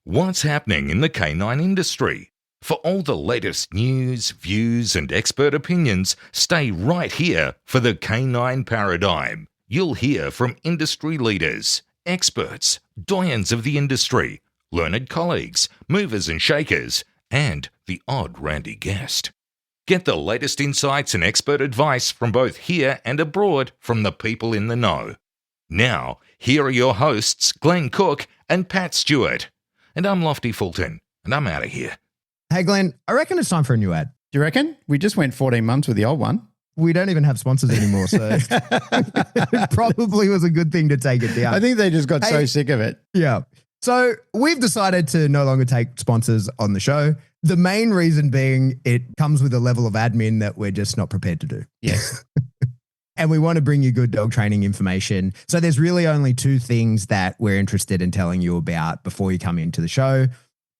What's happening in the canine industry? For all the latest news, views, and expert opinions, stay right here for the Canine Paradigm. You'll hear from industry leaders, experts, doyens of the industry, learned colleagues, movers and shakers, and the odd randy guest. Get the latest insights and expert advice from both here and abroad from the people in the know. Now, here are your hosts, Glenn Cook and Pat Stewart. And I'm Lofty Fulton, and I'm out of here. Hey, Glenn, I reckon it's time for a new ad. Do you reckon? We just went 14 months with the old one. We don't even have sponsors anymore, so it probably was a good thing to take it down. I think they just got so sick of it. Yeah. So we've decided to no longer take sponsors on the show. The main reason being it comes with a level of admin that we're just not prepared to do. Yes. And we want to bring you good dog training information. So there's really only two things that we're interested in telling you about before you come into the show.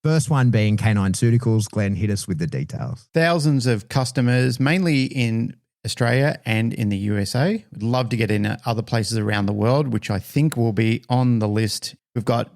First one being Canine Paradigm. Glenn, hit us with the details. Thousands of customers, mainly in Australia and in the USA. We'd love to get in other places around the world, which I think will be on the list. We've got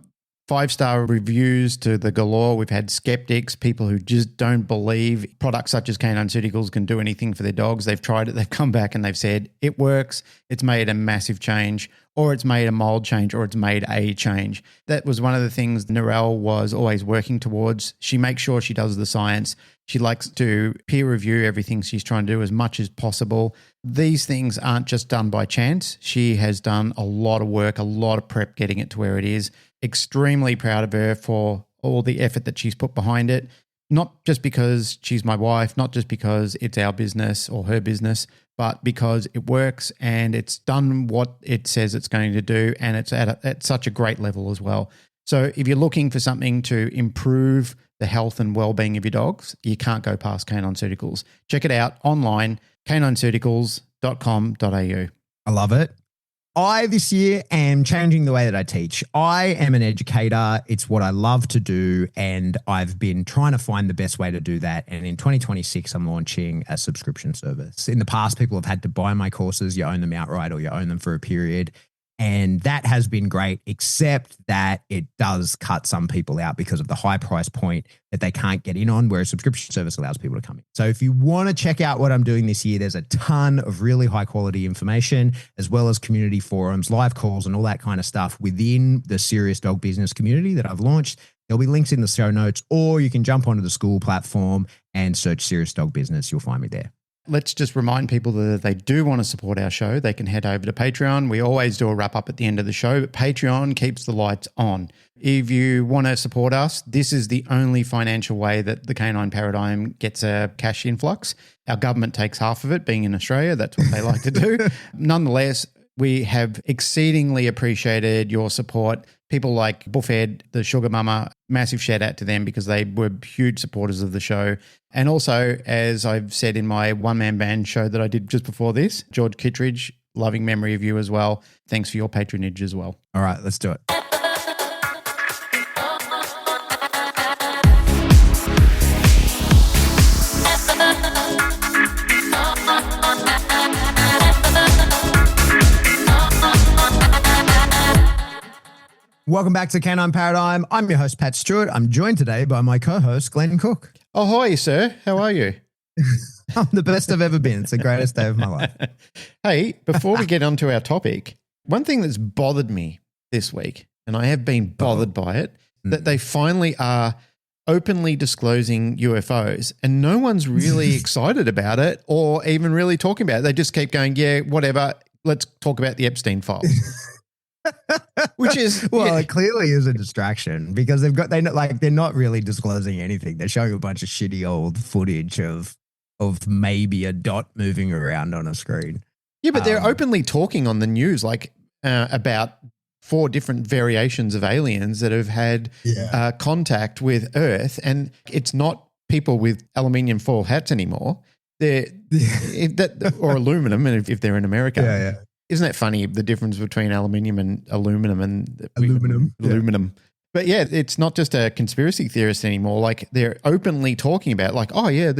5-star reviews to the galore. We've had skeptics, people who just don't believe products such as Canine Paradigm can do anything for their dogs. They've tried it. They've come back and they've said it works. It's made a massive change, or it's made a mild change, or it's made a change. That was one of the things Narelle was always working towards. She makes sure she does the science. She likes to peer review everything she's trying to do as much as possible. These things aren't just done by chance. She has done a lot of work, a lot of prep getting it to where it is. Extremely proud of her for all the effort that she's put behind it. Not just because she's my wife, not just because it's our business or her business, but because it works and it's done what it says it's going to do, and it's at such a great level as well. So if you're looking for something to improve the health and well-being of your dogs, you can't go past Canine Paradigm. Check it out online, caninesurgicals.com.au. I love it. I, this year, am changing the way that I teach. I am an educator. It's what I love to do, and I've been trying to find the best way to do that. And in 2026, I'm launching a subscription service. In the past, people have had to buy my courses. You own them outright or you own them for a period. And that has been great, except that it does cut some people out because of the high price point that they can't get in on, where a subscription service allows people to come in. So if you want to check out what I'm doing this year, there's a ton of really high quality information, as well as community forums, live calls, and all that kind of stuff within the Serious Dog Business community that I've launched. There'll be links in the show notes, or you can jump onto the school platform and search Serious Dog Business. You'll find me there. Let's just remind people that if they do want to support our show, they can head over to Patreon. We always do a wrap up at the end of the show, but Patreon keeps the lights on. If you want to support us, this is the only financial way that the Canine Paradigm gets a cash influx. Our government takes half of it, being in Australia. That's what they like to do. Nonetheless, we have exceedingly appreciated your support. People like Buffhead, the Sugar Mama, massive shout out to them because they were huge supporters of the show. And also, as I've said in my one-man band show that I did just before this, George Kittredge, loving memory of you as well. Thanks for your patronage as well. All right, let's do it. Welcome back to Canine Paradigm. I'm your host, Pat Stewart. I'm joined today by my co-host, Glenn Cook. Oh, hi, sir. How are you? I'm the best I've ever been. It's the greatest day of my life. Hey, before we get on to our topic, one thing that's bothered me this week, and I have been bothered by it, that they finally are openly disclosing UFOs, and no one's really excited about it or even really talking about it. They just keep going, yeah, whatever, let's talk about the Epstein files. Which is it clearly is a distraction because they're not really disclosing anything. They're showing a bunch of shitty old footage of maybe a dot moving around on a screen. Yeah, but they're openly talking on the news about 4 different variations of aliens that have had contact with Earth, and it's not people with aluminium foil hats anymore. Or aluminum, and if they're in America. Yeah. Isn't that funny, the difference between aluminium and aluminum and aluminum? Aluminum. But yeah, it's not just a conspiracy theorist anymore. Like, they're openly talking about, like, oh yeah,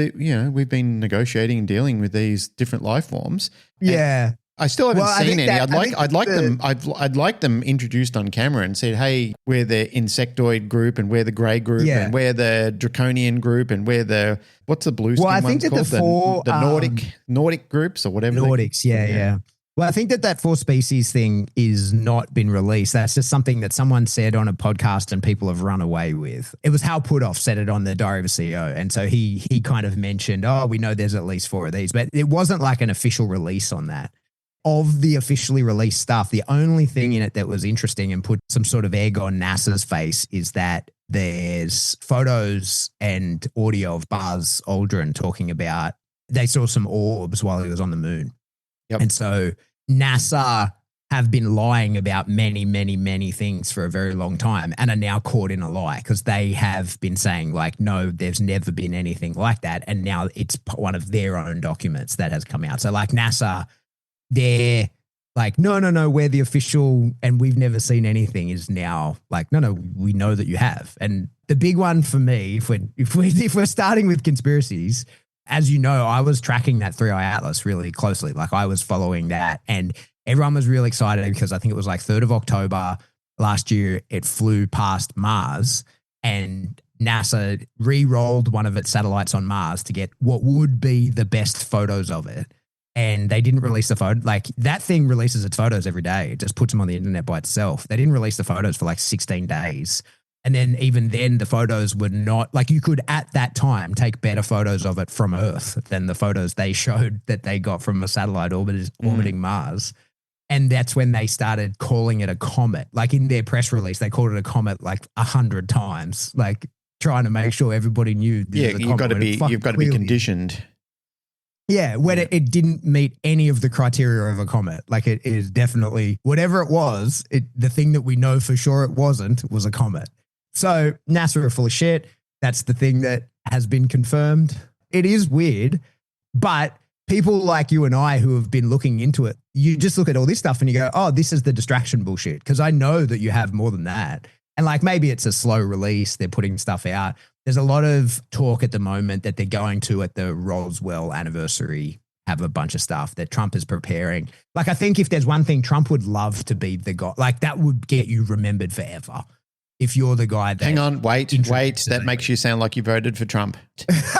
we've been negotiating and dealing with these different life forms. Yeah. I still haven't seen any. I'd like them introduced on camera and said, "Hey, we're the insectoid group, and we're the grey group, and we're the draconian group, and we're the what's the blue skin ones called? The Nordic groups or whatever. Nordics, yeah. Well, I think that 4 species thing is not been released. That's just something that someone said on a podcast and people have run away with. It was Hal Puthoff said it on the Diary of a CEO. And so he kind of mentioned, we know there's at least 4 of these, but it wasn't like an official release on that. Of the officially released stuff, the only thing in it that was interesting and put some sort of egg on NASA's face is that there's photos and audio of Buzz Aldrin talking about they saw some orbs while he was on the moon. Yep. And so NASA have been lying about many, many, many things for a very long time and are now caught in a lie because they have been saying like, no, there's never been anything like that. And now it's one of their own documents that has come out. So like NASA, they're like, no, we're the official and we've never seen anything is now like, no, we know that you have. And the big one for me, if we're starting with conspiracies, as you know, I was tracking that 3i Atlas really closely. Like I was following that and everyone was really excited because I think it was like 3rd of October last year, it flew past Mars and NASA re-rolled one of its satellites on Mars to get what would be the best photos of it. And they didn't release the photo. Like that thing releases its photos every day. It just puts them on the internet by itself. They didn't release the photos for like 16 days. And then even then the photos were not like you could at that time take better photos of it from Earth than the photos they showed that they got from a satellite orbiting Mars. And that's when they started calling it a comet. Like in their press release, they called it a comet like 100 times, like trying to make sure everybody knew. You've got to be conditioned. Yeah, when it didn't meet any of the criteria of a comet. Like it is definitely whatever it was. The thing that we know for sure it wasn't was a comet. So NASA are full of shit. That's the thing that has been confirmed. It is weird, but people like you and I who have been looking into it, you just look at all this stuff and you go, oh, this is the distraction bullshit. Because I know that you have more than that. And like maybe it's a slow release. They're putting stuff out. There's a lot of talk at the moment that they're going to at the Roswell anniversary have a bunch of stuff that Trump is preparing. Like I think if there's one thing Trump would love to be the guy, like that would get you remembered forever. If you're the guy that... Hang on, wait. That makes you sound like you voted for Trump. That's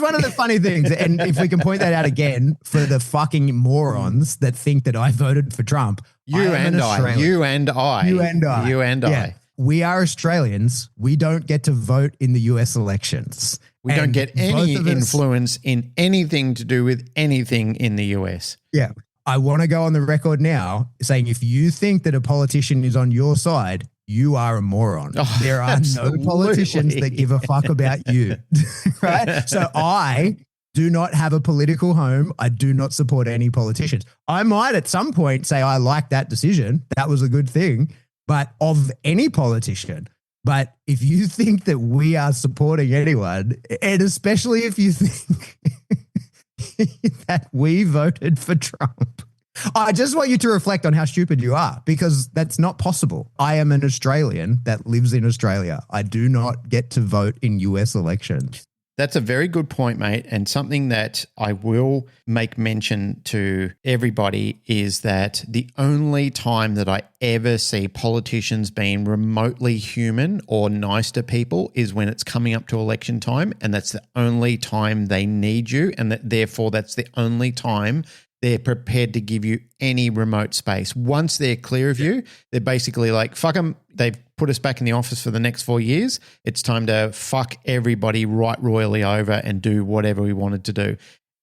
one of the funny things. And if we can point that out again for the fucking morons that think that I voted for Trump. You and I. We are Australians. We don't get to vote in the US elections. We don't get any influence in anything to do with anything in the US. Yeah. I want to go on the record now saying if you think that a politician is on your side, you are a moron. Oh, there are absolutely. no politicians that give a fuck about you, right? So I do not have a political home. I do not support any politicians. I might at some point say I like that decision. That was a good thing, but of any politician. But if you think that we are supporting anyone, and especially if you think that we voted for Trump, I just want you to reflect on how stupid you are because that's not possible. I am an Australian that lives in Australia. I do not get to vote in US elections. That's a very good point, mate. And something that I will make mention to everybody is that the only time that I ever see politicians being remotely human or nice to people is when it's coming up to election time. And that's the only time they need you. And that therefore that's the only time they're prepared to give you any remote space. Once they're clear of you, they're basically like, fuck them. They've put us back in the office for the next 4 years. It's time to fuck everybody right royally over and do whatever we wanted to do.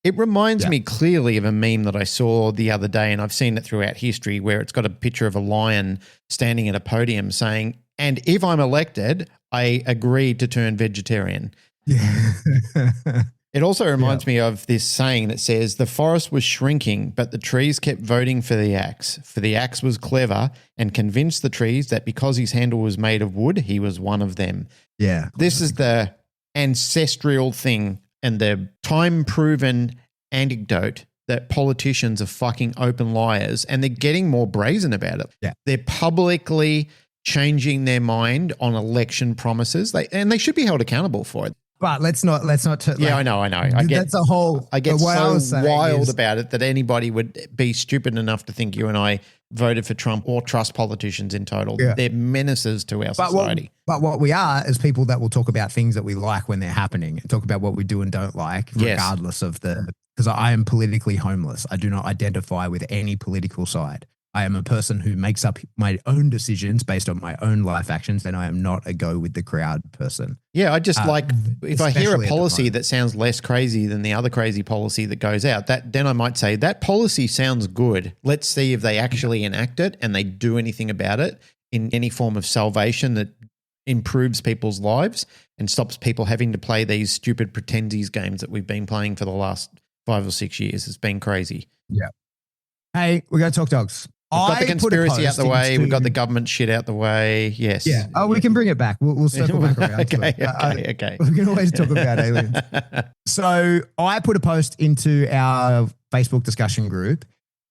It reminds me clearly of a meme that I saw the other day, and I've seen it throughout history, where it's got a picture of a lion standing at a podium saying, and if I'm elected, I agree to turn vegetarian. Yeah. It also reminds me of this saying that says, the forest was shrinking, but the trees kept voting for the axe. For the axe was clever and convinced the trees that because his handle was made of wood, he was one of them. Yeah. This is the ancestral thing and the time-proven anecdote that politicians are fucking open liars, and they're getting more brazen about it. Yeah. They're publicly changing their mind on election promises, and they should be held accountable for it. But let's not. Yeah, I know. That's a whole. I get what I was so saying wild is- about it that anybody would be stupid enough to think you and I voted for Trump or trust politicians in total. Yeah. They're menaces to our But society. what we are is people that will talk about things that we like when they're happening and talk about what we do and don't like, Yes. regardless of because I am politically homeless. I do not identify with any political side. I am a person who makes up my own decisions based on my own life actions, and I am not a go with the crowd person. Yeah, I just like if I hear especially a at the policy moment. that sounds less crazy than the other crazy policy that goes out, then I might say that policy sounds good. Let's see if they actually enact it and they do anything about it in any form of salvation that improves people's lives and stops people having to play these stupid pretensies games that we've been playing for the last 5 or 6 years. It's been crazy. Yeah. Hey, we got to talk dogs. We've got the conspiracy out the way. We've got the the. government shit out the way. Yes. Yeah. Oh, we can bring it back. We'll circle back around. to it. Okay. We can always talk about aliens. So I put a post into our Facebook discussion group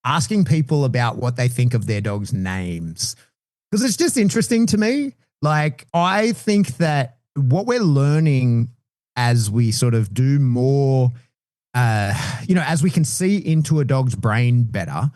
asking people about what they think of their dogs' names. Because it's just interesting to me. Like, I think that what we're learning as we sort of do more, as we can see into a dog's brain better,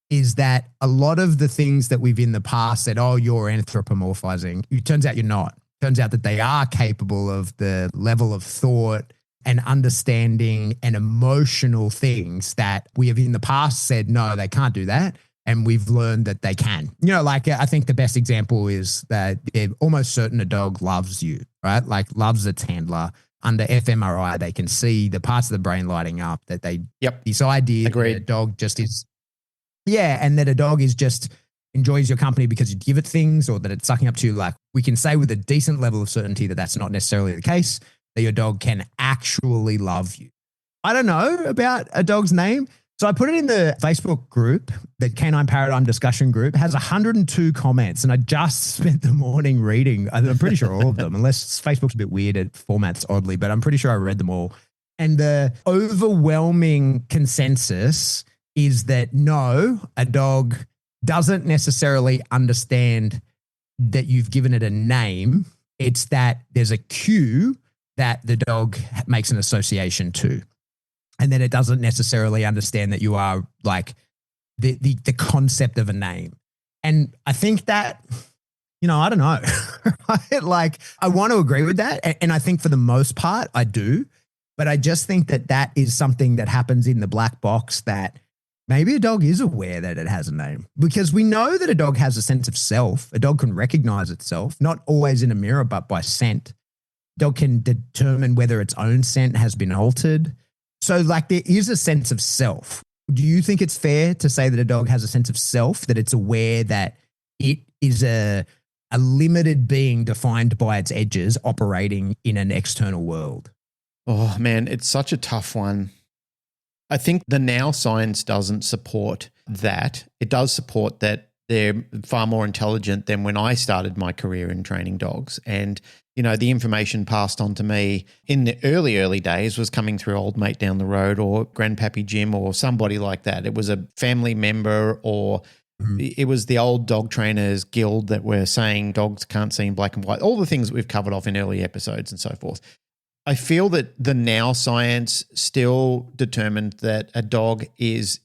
is that a lot of the things that we've in the past said, oh, you're anthropomorphizing. It turns out you're not. Turns out that they are capable of the level of thought and understanding and emotional things that we have in the past said, no, they can't do that. And we've learned that they can. Like I think the best example is that they're almost certain a dog loves you, right? Like loves its handler. Under fMRI, they can see the parts of the brain lighting up that they, this idea that a dog just is, and that a dog is just enjoys your company because you give it things or that it's sucking up to you. Like we can say with a decent level of certainty that that's not necessarily the case, that your dog can actually love you. I don't know about a dog's name. So I put it in the Facebook group, the Canine Paradigm discussion group. It has 102 comments, and I just spent the morning reading. I'm pretty sure all of them, unless Facebook's a bit weird at formats oddly, but I'm pretty sure I read them all. And the overwhelming consensus is that no, a dog doesn't necessarily understand that you've given it a name. It's that there's a cue that the dog makes an association to. And then it doesn't necessarily understand that you are like the concept of a name. And I think that, I don't know. Like I want to agree with that. And I think for the most part I do, but I just think that is something that happens in the black box that maybe a dog is aware that it has a name, because we know that a dog has a sense of self. A dog can recognize itself, not always in a mirror, but by scent. Dog can determine whether its own scent has been altered. So like there is a sense of self. Do you think it's fair to say that a dog has a sense of self, that it's aware that it is a limited being defined by its edges operating in an external world? Oh man, it's such a tough one. I think the now science doesn't support that. It does support that they're far more intelligent than when I started my career in training dogs. And, the information passed on to me in the early days was coming through old mate down the road or Grandpappy Jim or somebody like that. It was a family member or it was the old dog trainers guild that were saying dogs can't see in black and white, all the things that we've covered off in early episodes and so forth. I feel that the now science still determined that a dog is,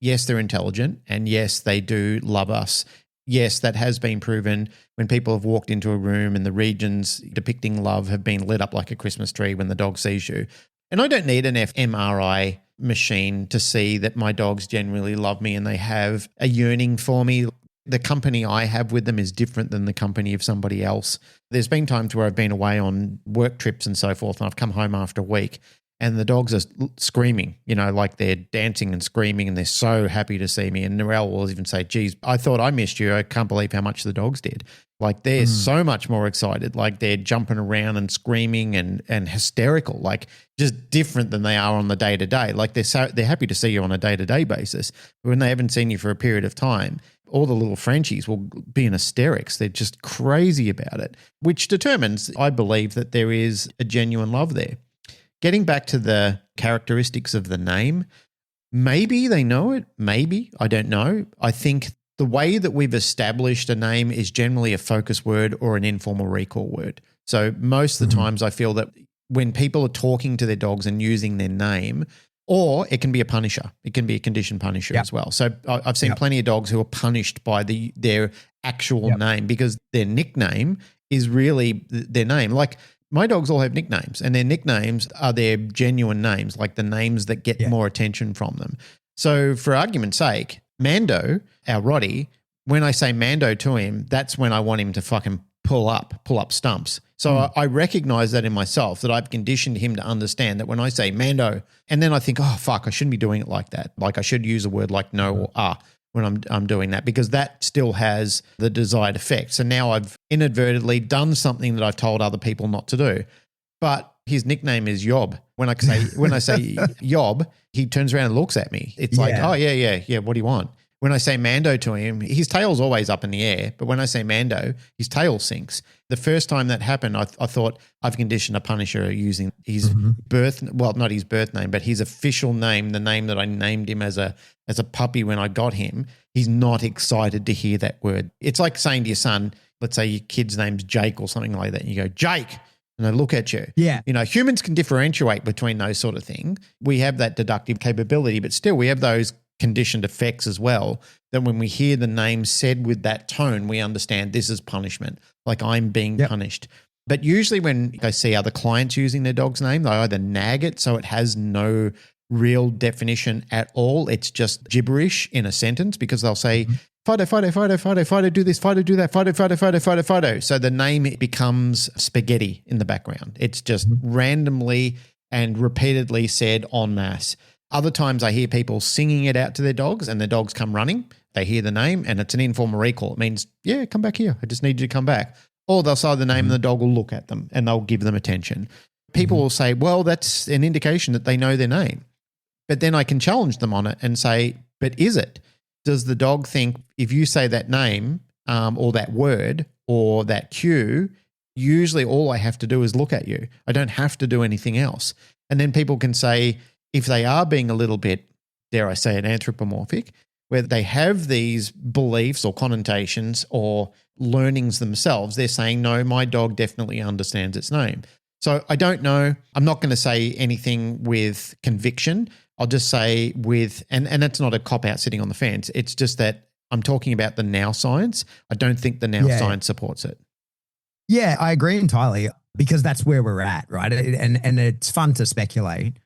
yes, they're intelligent, and yes, they do love us. Yes, that has been proven when people have walked into a room and the regions depicting love have been lit up like a Christmas tree when the dog sees you. And I don't need an fMRI machine to see that my dogs genuinely love me and they have a yearning for me. The company I have with them is different than the company of somebody else. There's been times where I've been away on work trips and so forth, and I've come home after a week and the dogs are screaming, like they're dancing and screaming and they're so happy to see me. And Narelle will even say, geez, I thought I missed you. I can't believe how much the dogs did. Like they're so much more excited. Like they're jumping around and screaming and hysterical, like just different than they are on the day-to-day. Like they're happy to see you on a day-to-day basis. But when they haven't seen you for a period of time, all the little Frenchies will be in hysterics. They're just crazy about it, which determines, I believe, that there is a genuine love there. Getting back to the characteristics of the name, maybe they know it, maybe, I don't know. I think the way that we've established a name is generally a focus word or an informal recall word. So most of the times I feel that when people are talking to their dogs and using their name, or it can be a punisher. It can be a conditioned punisher as well. So I've seen plenty of dogs who are punished by their actual name because their nickname is really their name. Like my dogs all have nicknames, and their nicknames are their genuine names, like the names that get more attention from them. So for argument's sake, Mando, our Roddy, when I say Mando to him, that's when I want him to fucking pull up stumps. So I recognize that in myself, that I've conditioned him to understand that when I say Mando, and then I think, oh, fuck, I shouldn't be doing it like that. Like I should use a word like no or ah when I'm doing that, because that still has the desired effect. So now I've inadvertently done something that I've told other people not to do. But his nickname is Yob. When I say Yob, he turns around and looks at me. It's like, oh yeah, what do you want? When I say Mando to him, his tail's always up in the air. But when I say Mando, his tail sinks. The first time that happened, I thought I've conditioned a punisher using his not his birth name, but his official name, the name that I named him as a puppy when I got him. He's not excited to hear that word. It's like saying to your son, let's say your kid's name's Jake or something like that, and you go, Jake, and they look at you. Yeah. You know, humans can differentiate between those sort of things. We have that deductive capability, but still we have those conditioned effects as well, that when we hear the name said with that tone, we understand this is punishment, like I'm being punished. But usually when I see other clients using their dog's name, they either nag it so it has no real definition at all. It's just gibberish in a sentence, because they'll say, Fido, Fido, Fido, Fido, Fido, do this, Fido, do that, Fido, Fido, Fido, Fido, Fido. So the name becomes spaghetti in the background. It's just randomly and repeatedly said en masse. Other times I hear people singing it out to their dogs, and their dogs come running. They hear the name and it's an informal recall. It means, yeah, come back here. I just need you to come back. Or they'll say the name and the dog will look at them and they'll give them attention. People will say, well, that's an indication that they know their name. But then I can challenge them on it and say, but is it? Does the dog think if you say that name or that word or that cue, usually all I have to do is look at you. I don't have to do anything else. And then people can say, if they are being a little bit, dare I say it, anthropomorphic, where they have these beliefs or connotations or learnings themselves, they're saying, no, my dog definitely understands its name. So I don't know. I'm not going to say anything with conviction. I'll just say with, and that's not a cop-out sitting on the fence. It's just that I'm talking about the now science. I don't think the now science supports it. Yeah, I agree entirely, because that's where we're at, right? And it's fun to speculate.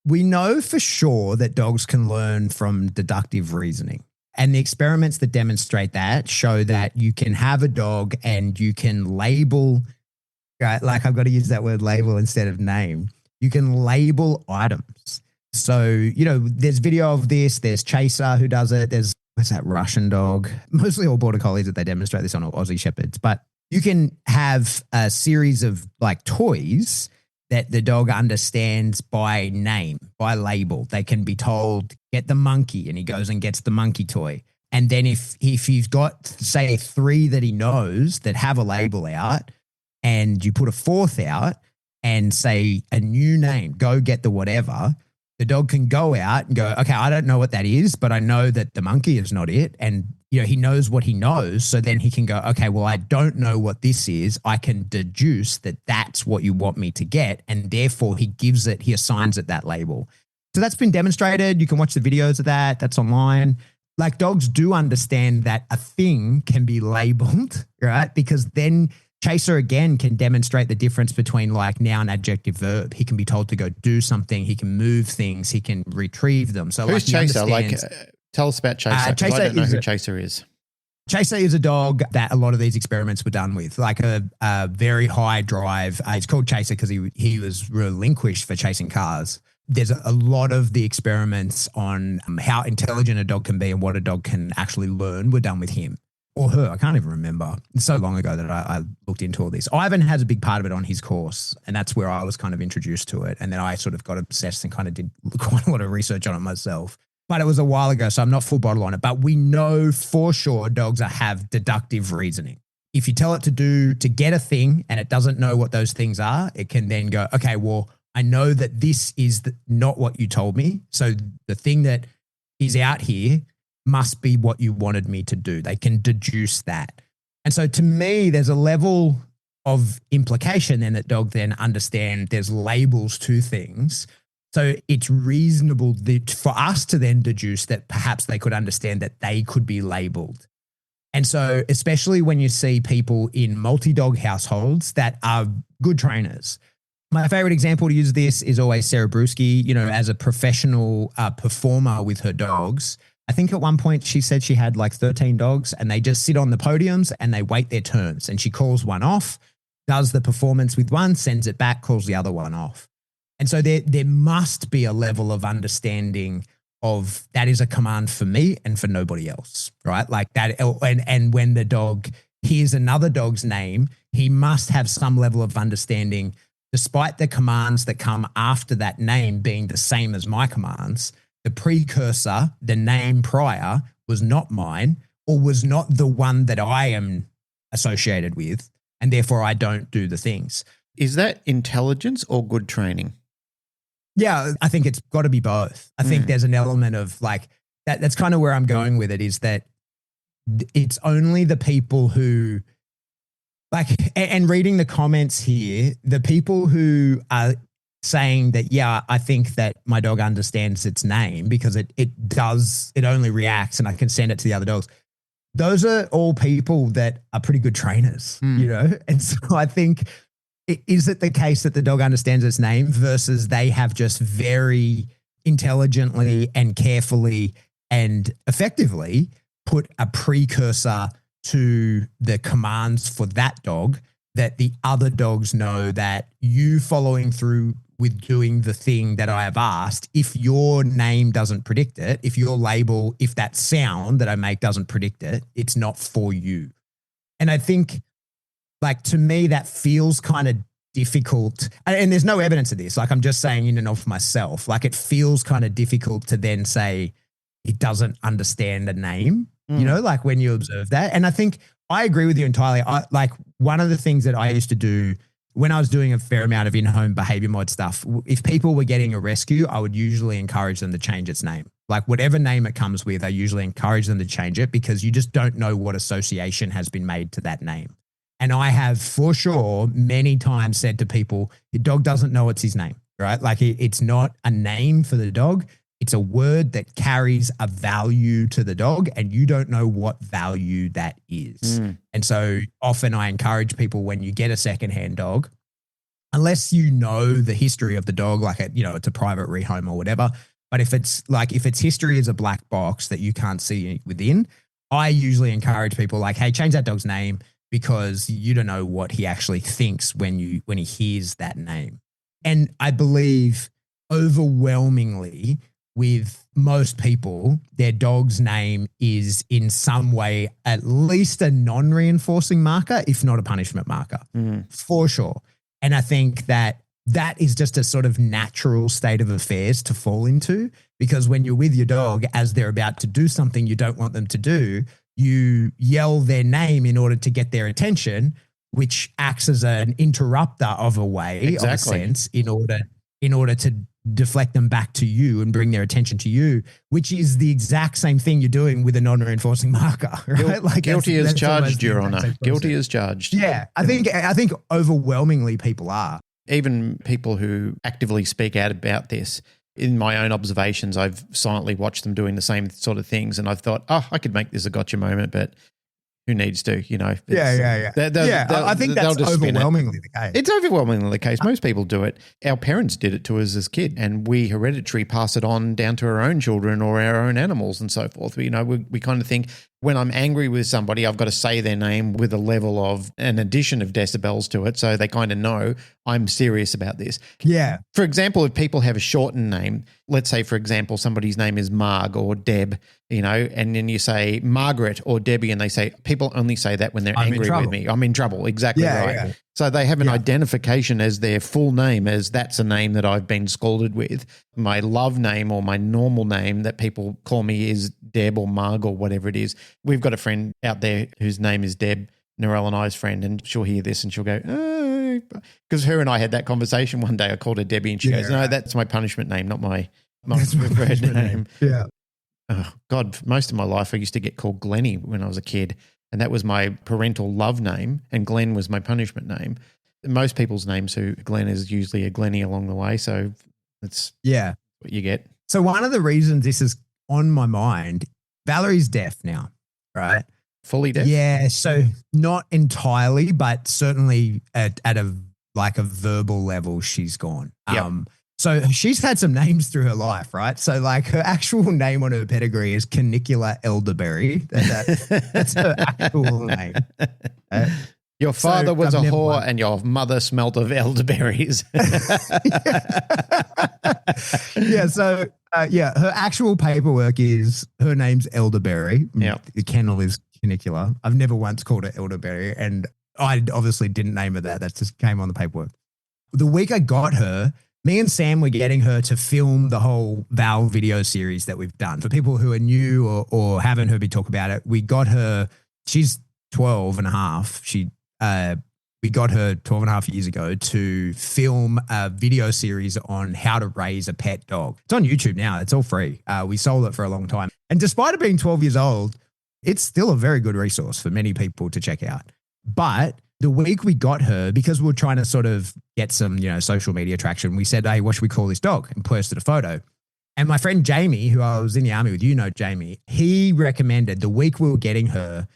We know for sure that dogs can learn from deductive reasoning, and the experiments that demonstrate that show that you can have a dog and you can label, right? Like I've got to use that word label instead of name. You can label items. So, you know, there's video of this. There's Chaser who does it. There's, what's that Russian dog? Mostly all border collies that they demonstrate this on, or Aussie Shepherds. But you can have a series of like toys that the dog understands by name, by label. They can be told, get the monkey, and he goes and gets the monkey toy. And then if you've got, say, 3 that he knows that have a label out, and you put a 4th out and say a new name, go get the whatever, the dog can go out and go, okay, I don't know what that is, but I know that the monkey is not it. And, you know, he knows what he knows. So then he can go, okay, well, I don't know what this is. I can deduce that that's what you want me to get. And therefore he assigns it that label. So that's been demonstrated. You can watch the videos of that. That's online. Like dogs do understand that a thing can be labeled, right? Because then Chaser again can demonstrate the difference between like noun, adjective, verb. He can be told to go do something. He can move things. He can retrieve them. So who's Chaser? Tell us about Chaser. Chaser, I don't know who Chaser is. Chaser is a dog that a lot of these experiments were done with, like a very high drive. It's called Chaser because he was relinquished for chasing cars. There's a lot of the experiments on how intelligent a dog can be and what a dog can actually learn were done with him. Or her, I can't even remember. It's so long ago that I looked into all this. Ivan has a big part of it on his course, and that's where I was kind of introduced to it. And then I sort of got obsessed and kind of did quite a lot of research on it myself. But it was a while ago, so I'm not full bottle on it. But we know for sure dogs have deductive reasoning. If you tell it to get a thing and it doesn't know what those things are, it can then go, okay, well, I know that this is not what you told me. So the thing that is out here must be what you wanted me to do. They can deduce that. And so to me, there's a level of implication then that dog then understand there's labels to things. So it's reasonable for us to then deduce that perhaps they could understand that they could be labeled. And so especially when you see people in multi-dog households that are good trainers. My favorite example to use this is always Sarah Brewski, as a professional performer with her dogs. I think at one point she said she had like 13 dogs and they just sit on the podiums and they wait their turns, and she calls one off, does the performance with one, sends it back, calls the other one off. And so there must be a level of understanding of that is a command for me and for nobody else, right? Like that. And when the dog hears another dog's name, he must have some level of understanding, despite the commands that come after that name being the same as my commands. The precursor, the name prior, was not mine or was not the one that I am associated with, and therefore I don't do the things. Is that intelligence or good training? Yeah, I think it's got to be both. I think there's an element of like that. That's kind of where I'm going with it, is that it's only the people who like, and reading the comments here, the people who are saying that, yeah, I think that my dog understands its name because it only reacts and I can send it to the other dogs. Those are all people that are pretty good trainers, And so I think, is it the case that the dog understands its name versus they have just very intelligently and carefully and effectively put a precursor to the commands for that dog, that the other dogs know that you following through with doing the thing that I have asked, if your name doesn't predict it, if your label, if that sound that I make doesn't predict it, it's not for you. And I think, like, to me, that feels kind of difficult. And there's no evidence of this. Like, I'm just saying in and of myself, like, it feels kind of difficult to then say it doesn't understand a name, like when you observe that. And I think I agree with you entirely. Like, one of the things that I used to do when I was doing a fair amount of in-home behavior mod stuff, if people were getting a rescue, I would usually encourage them to change its name. Like, whatever name it comes with, I usually encourage them to change it, because you just don't know what association has been made to that name. And I have for sure many times said to people, your dog doesn't know it's his name, right? Like, it's not a name for the dog. It's a word that carries a value to the dog, and you don't know what value that is. And so often I encourage people, when you get a secondhand dog, unless you know the history of the dog, like, it's a private rehome or whatever, but if its history is a black box that you can't see within, I usually encourage people like, hey, change that dog's name, because you don't know what he actually thinks when he hears that name. And I believe overwhelmingly with most people, their dog's name is in some way at least a non-reinforcing marker, if not a punishment marker, for sure. And I think that is just a sort of natural state of affairs to fall into, because when you're with your dog, as they're about to do something you don't want them to do, you yell their name in order to get their attention, which acts as an interrupter of a way, of a sense, in order to deflect them back to you and bring their attention to you, which is the exact same thing you're doing with a non-reinforcing marker, right? Like, guilty as charged, Your Honor. Guilty as charged. Yeah, I think overwhelmingly people are. Even people who actively speak out about this, in my own observations, I've silently watched them doing the same sort of things, and I've thought, I could make this a gotcha moment, but who needs to, Yeah. I think that's overwhelmingly the case. It's overwhelmingly the case. Most people do it. Our parents did it to us as kids, and we hereditary pass it on down to our own children or our own animals and so forth. We kind of think, when I'm angry with somebody, I've got to say their name with a level of an addition of decibels to it, so they kind of know I'm serious about this. Yeah. For example, if people have a shortened name, let's say, for example, somebody's name is Marg or Deb, and then you say Margaret or Debbie, and they say, people only say that when they're angry with me. I'm in trouble. Exactly right. Yeah. So they have an identification as their full name, as that's a name that I've been scalded with. My love name or my normal name that people call me is Deb or Marg or whatever it is. We've got a friend out there whose name is Deb, Narelle and I's friend, and she'll hear this and she'll go, because her and I had that conversation one day. I called her Debbie and she goes, no, that's my punishment name, not my preferred name. Yeah. Oh, God, most of my life I used to get called Glennie when I was a kid. And that was my parental love name, and Glenn was my punishment name. Most people's names who Glenn is usually a Glennie along the way. So that's what you get. So one of the reasons this is on my mind, Valerie's deaf now, right? Fully deaf? Yeah. So not entirely, but certainly at a verbal level, she's gone. Yep. So she's had some names through her life, right? So like her actual name on her pedigree is Canicula elderberry. That's her actual name. Your father was a whore and your mother smelt of elderberries. Yeah. So her actual paperwork is her name's elderberry. Yeah. The kennel is Canicula. I've never once called her elderberry, and I obviously didn't name her that. That just came on the paperwork. The week I got her, me and Sam were getting her to film the whole Val video series that we've done. For people who are new or haven't heard me talk about it, we got her, she's 12 and a half. We got her 12 and a half years ago to film a video series on how to raise a pet dog. It's on YouTube now. It's all free. We sold it for a long time. And despite it being 12 years old, it's still a very good resource for many people to check out. But the week we got her, because we were trying to sort of get some, social media traction, we said, hey, what should we call this dog? And posted a photo. And my friend Jamie, who I was in the army with, Jamie, he recommended the week we were getting her,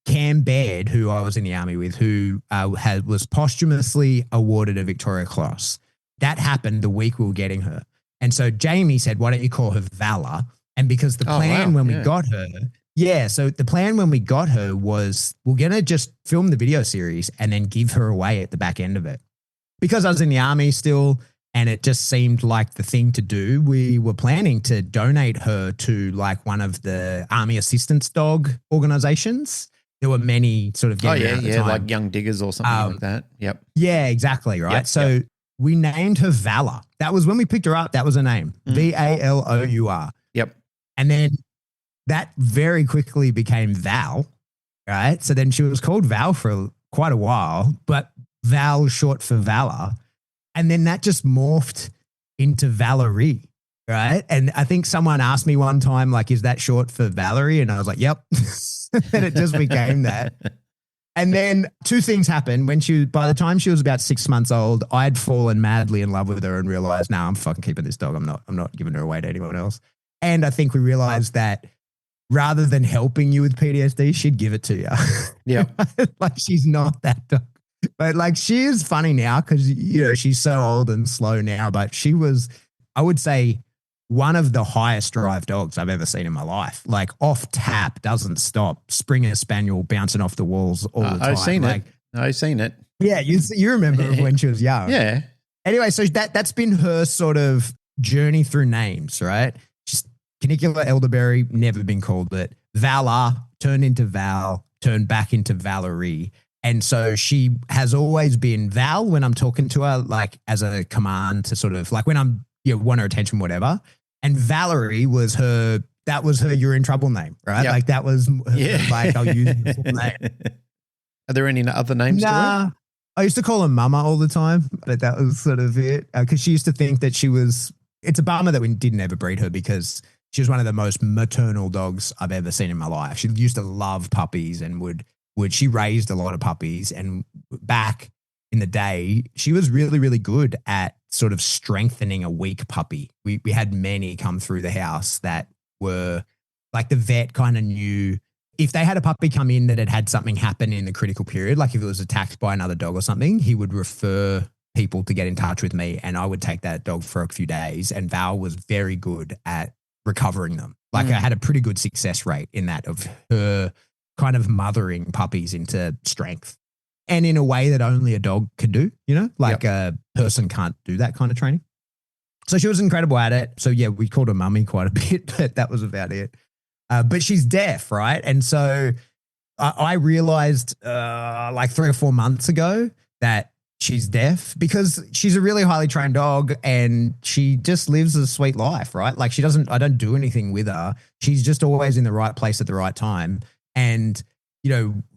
Cam Baird, who I was in the army with, who was posthumously awarded a Victoria Cross. That happened the week we were getting her. And so Jamie said, why don't you call her Valor? And because the plan when we got her, so the plan when we got her was we're going to just film the video series and then give her away at the back end of it. Because I was in the army still and it just seemed like the thing to do, we were planning to donate her to like one of the army assistance dog organizations. There were many sort of getting around at the time. Like Young Diggers or something like that. Yep. Yeah, exactly, right? So we named her Valor. That was when we picked her up, that was her name, Valour. Yep. And then that very quickly became Val, right? So then she was called Val for quite a while, but Val short for Valor. And then that just morphed into Valerie, right? And I think someone asked me one time, like, is that short for Valerie? And I was like, yep. And it just became that. And then two things happened. By the time she was about 6 months old, I'd fallen madly in love with her and realized, no, I'm fucking keeping this dog. I'm not giving her away to anyone else. And I think we realized that rather than helping you with PTSD, she'd give it to you. Yeah. Like she's not that dog. But like she is funny now because, she's so old and slow now. But she was, I would say, one of the highest drive dogs I've ever seen in my life. Like off tap, doesn't stop. Springer Spaniel bouncing off the walls all the time. I've seen it. Yeah, you remember when she was young. Yeah. Anyway, so that's been her sort of journey through names, right? Canicula elderberry, never been called it. Valor turned into Val, turned back into Valerie. And so she has always been Val when I'm talking to her, like as a command to sort of like when I'm, want her attention, whatever. And Valerie was her you're in trouble name, right? Yep. Like that was her, like I'll use the full name. Are there any other names to her? I used to call her Mama all the time, but that was sort of it. Because she used to think that it's a bummer that we didn't ever breed her because she was one of the most maternal dogs I've ever seen in my life. She used to love puppies and she raised a lot of puppies. And back in the day, she was really, really good at sort of strengthening a weak puppy. We had many come through the house that were like the vet kind of knew if they had a puppy come in that had something happen in the critical period, like if it was attacked by another dog or something, he would refer people to get in touch with me and I would take that dog for a few days. And Val was very good at recovering them. Like I had a pretty good success rate in that of her kind of mothering puppies into strength and in a way that only a dog can do, like a person can't do that kind of training. So she was incredible at it. So yeah, we called her mummy quite a bit, but that was about it. But she's deaf, right? And so I realized like 3 or 4 months ago that she's deaf because she's a really highly trained dog and she just lives a sweet life, right? Like I don't do anything with her. She's just always in the right place at the right time. And,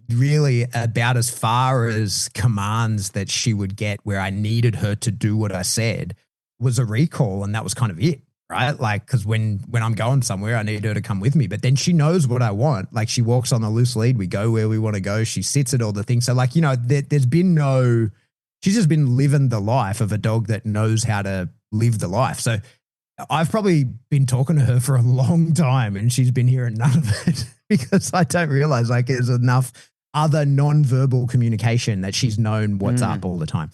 really about as far as commands that she would get where I needed her to do what I said was a recall. And that was kind of it, right? Like, because when I'm going somewhere, I need her to come with me. But then she knows what I want. Like, she walks on the loose lead. We go where we want to go. She sits at all the things. So, like, there's been no. She's just been living the life of a dog that knows how to live the life. So I've probably been talking to her for a long time, and she's been hearing none of it because I don't realize like there's enough other non-verbal communication that she's known what's up all the time.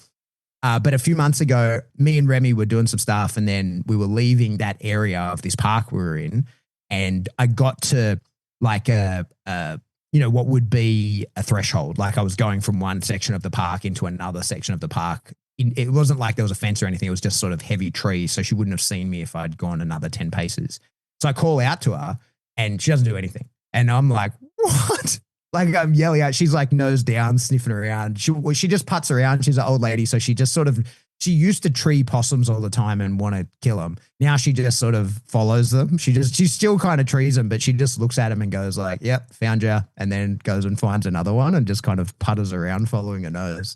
But a few months ago, me and Remy were doing some stuff, and then we were leaving that area of this park we were in, and I got to like what would be a threshold. Like I was going from one section of the park into another section of the park. It wasn't like there was a fence or anything. It was just sort of heavy trees. So she wouldn't have seen me if I'd gone another 10 paces. So I call out to her and she doesn't do anything. And I'm like, what? Like I'm yelling out. She's like nose down, sniffing around. She just putts around. She's an old lady. So she just sort of, she used to tree possums all the time and want to kill them. Now she just sort of follows them. She still kind of trees them, but she just looks at them and goes like, yep, found you. And then goes and finds another one and just kind of putters around following her nose.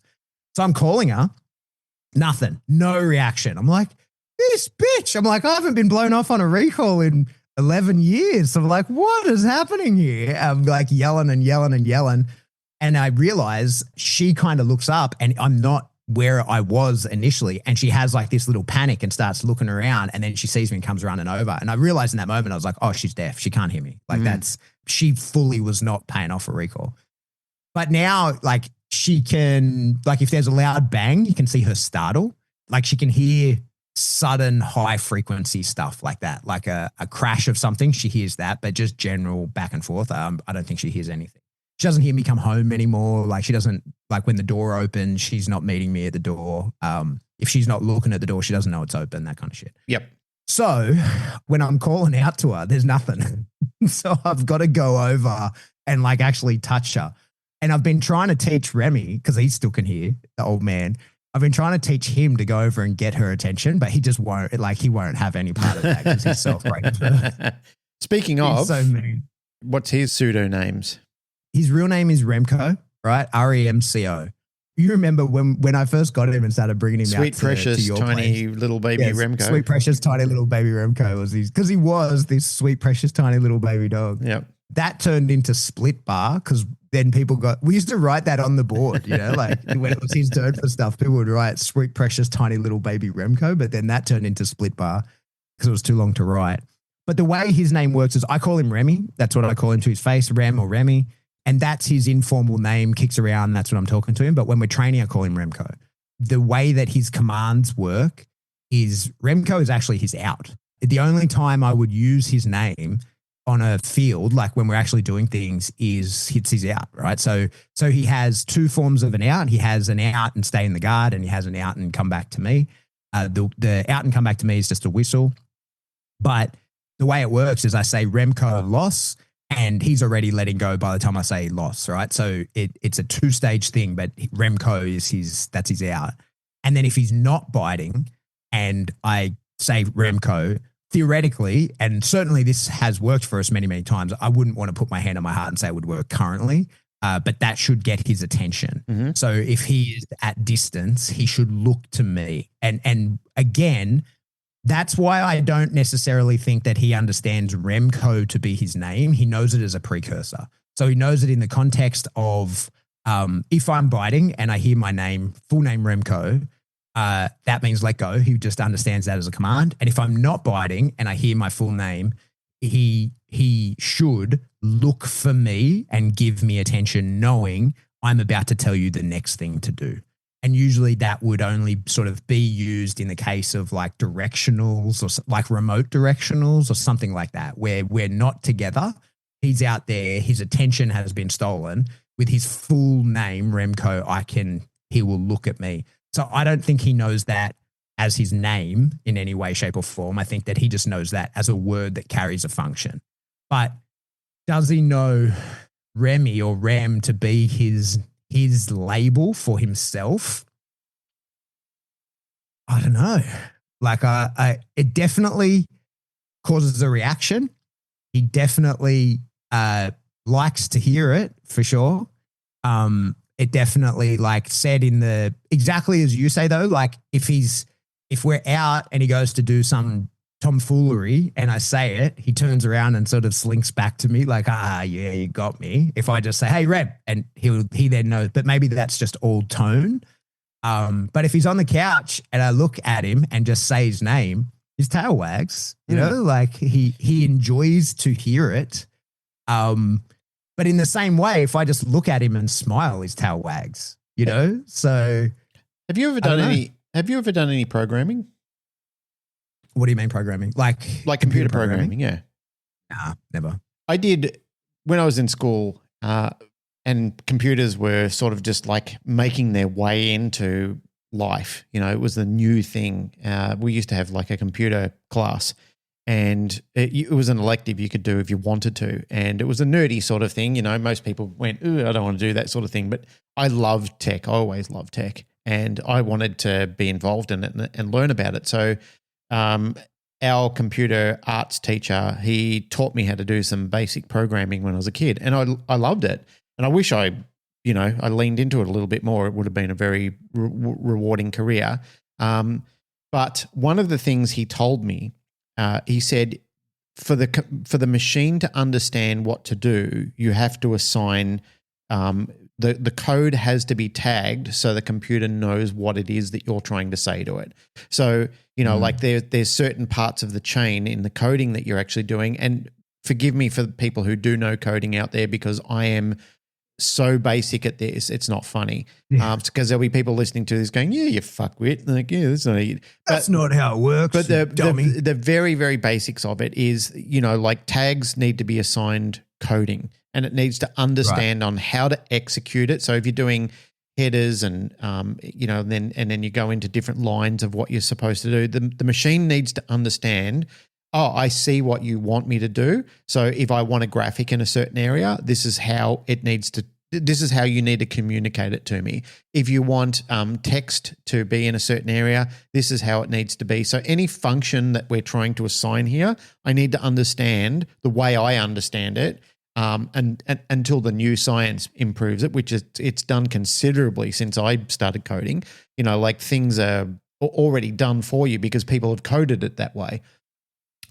So I'm calling her. Nothing. No reaction. I'm like, this bitch. I'm like, I haven't been blown off on a recall in 11 years. So I'm like, what is happening here? I'm like yelling and yelling and yelling. And I realize she kind of looks up and I'm not where I was initially. And she has like this little panic and starts looking around. And then she sees me and comes running over. And I realized in that moment, I was like, oh, she's deaf. She can't hear me. Like she fully was not paying off a recall. But now like she can, like if there's a loud bang, you can see her startle. Like she can hear sudden high frequency stuff like that, like a crash of something. She hears that, but just general back and forth. I don't think she hears anything. She doesn't hear me come home anymore. Like she doesn't, like when the door opens, she's not meeting me at the door. If she's not looking at the door, she doesn't know it's open, that kind of shit. Yep. So when I'm calling out to her, there's nothing. So I've got to go over and like actually touch her. And I've been trying to teach Remy, because he still can hear, the old man. I've been trying to teach him to go over and get her attention, but he just won't, like he won't have any part of that because he's self-righteous. Speaking of, he's so mean. What's his pseudo-names? His real name is Remco, right? REMCO. You remember when I first got him and started bringing him Sweet, out precious, to your tiny place. little baby Remco. Sweet, precious, tiny little baby Remco was his, because he was this sweet, precious, tiny little baby dog. Yep. That turned into Split Bar because then people we used to write that on the board, like when it was his turn for stuff, people would write sweet, precious, tiny little baby Remco, but then that turned into Split Bar because it was too long to write. But the way his name works is I call him Remy. That's what I call him to his face, Rem or Remy. And that's his informal name, kicks around. That's what I'm talking to him. But when we're training, I call him Remco. The way that his commands work is Remco is actually his out. The only time I would use his name on a field, like when we're actually doing things, is hits his out, right? So he has two forms of an out. He has an out and stay in the guard, and he has an out and come back to me. The out and come back to me is just a whistle. But the way it works is I say Remco loss, and he's already letting go by the time I say loss, right? So it's a two-stage thing, but Remco is that's his out. And then if he's not biting and I say Remco, theoretically, and certainly this has worked for us many, many times, I wouldn't want to put my hand on my heart and say it would work currently, but that should get his attention. Mm-hmm. So if he is at distance, he should look to me. And again, that's why I don't necessarily think that he understands Remco to be his name. He knows it as a precursor. So he knows it in the context of if I'm biting and I hear my name, full name Remco, that means let go. He just understands that as a command. And if I'm not biting and I hear my full name, he should look for me and give me attention, knowing I'm about to tell you the next thing to do. And usually that would only sort of be used in the case of like directionals or like remote directionals or something like that, where we're not together. He's out there. His attention has been stolen. With his full name, Remco, he will look at me. So I don't think he knows that as his name in any way, shape, or form. I think that he just knows that as a word that carries a function. But does he know Remy or Rem to be his label for himself? I don't know. Like it definitely causes a reaction. He definitely likes to hear it for sure. It definitely, like said in the exactly as you say though, like if we're out and he goes to do some tomfoolery and I say it, he turns around and sort of slinks back to me like, yeah, you got me. If I just say, hey, Reb, and he then knows, but maybe that's just all tone. But if he's on the couch and I look at him and just say his name, his tail wags, you know, like he enjoys to hear it. But in the same way, if I just look at him and smile, his tail wags, you know? So have you ever done any programming? What do you mean programming? Like computer programming? Yeah. Nah, never. I did when I was in school, and computers were sort of just like making their way into life. You know, it was the new thing. We used to have like a computer class, and it was an elective you could do if you wanted to. And it was a nerdy sort of thing. You know, most people went, ooh, I don't want to do that sort of thing. But I loved tech. I always loved tech. And I wanted to be involved in it and learn about it. So our computer arts teacher, he taught me how to do some basic programming when I was a kid. And I loved it. And I wish I leaned into it a little bit more. It would have been a very rewarding career. But one of the things he told me, he said, for the machine to understand what to do, you have to assign the code has to be tagged so the computer knows what it is that you're trying to say to it. So, you know, like there's certain parts of the chain in the coding that you're actually doing. And forgive me for the people who do know coding out there, because I am so basic at this, it's not funny. Because there'll be people listening to this going, yeah, you fuckwit. Like, yeah, that's not how it works. But the very, very basics of it is, you know, like tags need to be assigned coding, and it needs to understand on how to execute it. So if you're doing headers and you know, then you go into different lines of what you're supposed to do, the machine needs to understand, oh, I see what you want me to do. So if I want a graphic in a certain area, this is how you need to communicate it to me. If you want text to be in a certain area, this is how it needs to be. So any function that we're trying to assign here, I need to understand the way I understand it, and until the new science improves it, which it's done considerably since I started coding. You know, like things are already done for you because people have coded it that way.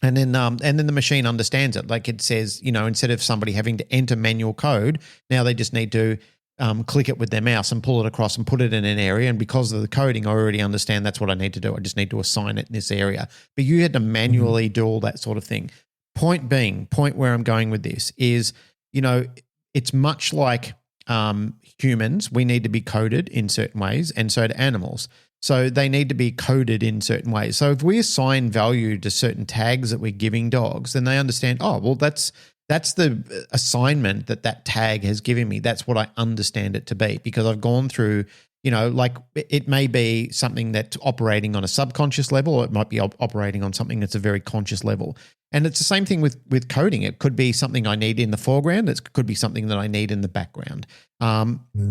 And then the machine understands it. Like it says, you know, instead of somebody having to enter manual code, now they just need to click it with their mouse and pull it across and put it in an area. And because of the coding, I already understand that's what I need to do. I just need to assign it in this area. But you had to manually do all that sort of thing. Point where I'm going with this is, you know, it's much like humans. We need to be coded in certain ways, and so do animals. So they need to be coded in certain ways. So if we assign value to certain tags that we're giving dogs, then they understand, oh, well, that's the assignment that tag has given me. That's what I understand it to be, because I've gone through, you know, like it may be something that's operating on a subconscious level, or it might be operating on something that's a very conscious level. And it's the same thing with coding. It could be something I need in the foreground. It could be something that I need in the background.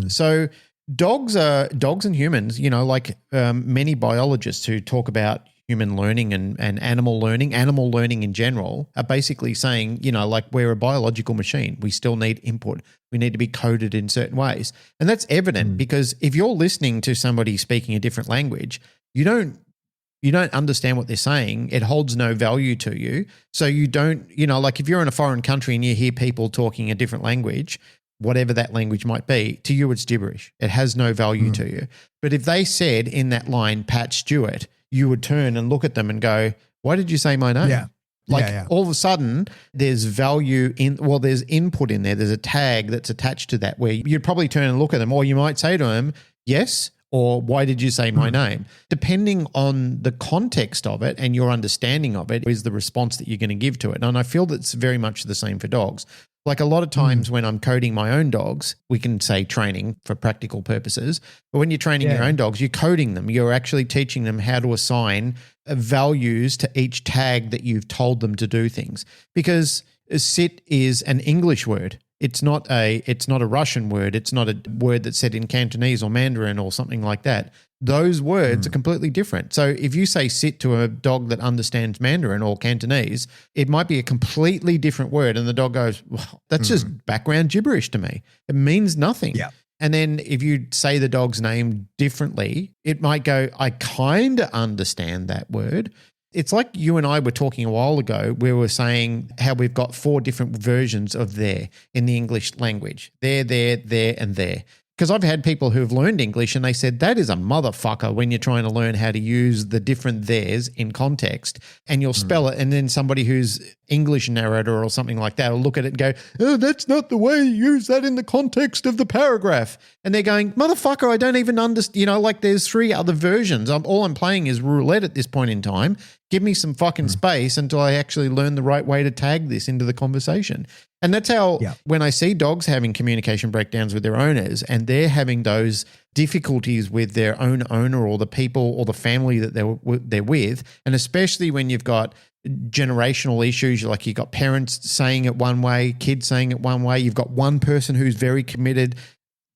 So dogs and humans, you know, like many biologists who talk about human learning and animal learning in general, are basically saying, you know, like we're a biological machine. We still need input. We need to be coded in certain ways. And that's evident because if you're listening to somebody speaking a different language, you don't understand what they're saying. It holds no value to you. So you don't, you know, like if you're in a foreign country and you hear people talking a different language, whatever that language might be, to you it's gibberish. It has no value to you. But if they said in that line, Pat Stewart, you would turn and look at them and go, why did you say my name? Yeah. All of a sudden there's value there's input in there. There's a tag that's attached to that where you'd probably turn and look at them, or you might say to them, yes, or why did you say my name? Depending on the context of it and your understanding of it is the response that you're going to give to it. And I feel that's very much the same for dogs. Like a lot of times when I'm coding my own dogs, we can say training for practical purposes, but when you're training your own dogs, you're coding them. You're actually teaching them how to assign values to each tag that you've told them to do things. Because sit is an English word. It's not a Russian word. It's not a word that's said in Cantonese or Mandarin or something like that. Those words are completely different. So if you say sit to a dog that understands Mandarin or Cantonese, it might be a completely different word. And the dog goes, well, that's just background gibberish to me. It means nothing. Yeah. And then if you say the dog's name differently, it might go, I kind of understand that word, It's like you and I were talking a while ago. We were saying how we've got 4 different versions of there in the English language. There, and there. Because I've had people who've learned English and they said that is a motherfucker when you're trying to learn how to use the different theirs in context, and you'll spell it, and then somebody who's English narrator or something like that will look at it and go, oh, that's not the way you use that in the context of the paragraph. And they're going, motherfucker, I don't even understand. Like there's 3 other versions. All I'm playing is roulette at this point in time. Give me some fucking space until I actually learn the right way to tag this into the conversation. And that's how when I see dogs having communication breakdowns with their owners and they're having those difficulties with their own owner or the people or the family that they're with, and especially when you've got generational issues, like you've got parents saying it one way, kids saying it one way, you've got one person who's very committed,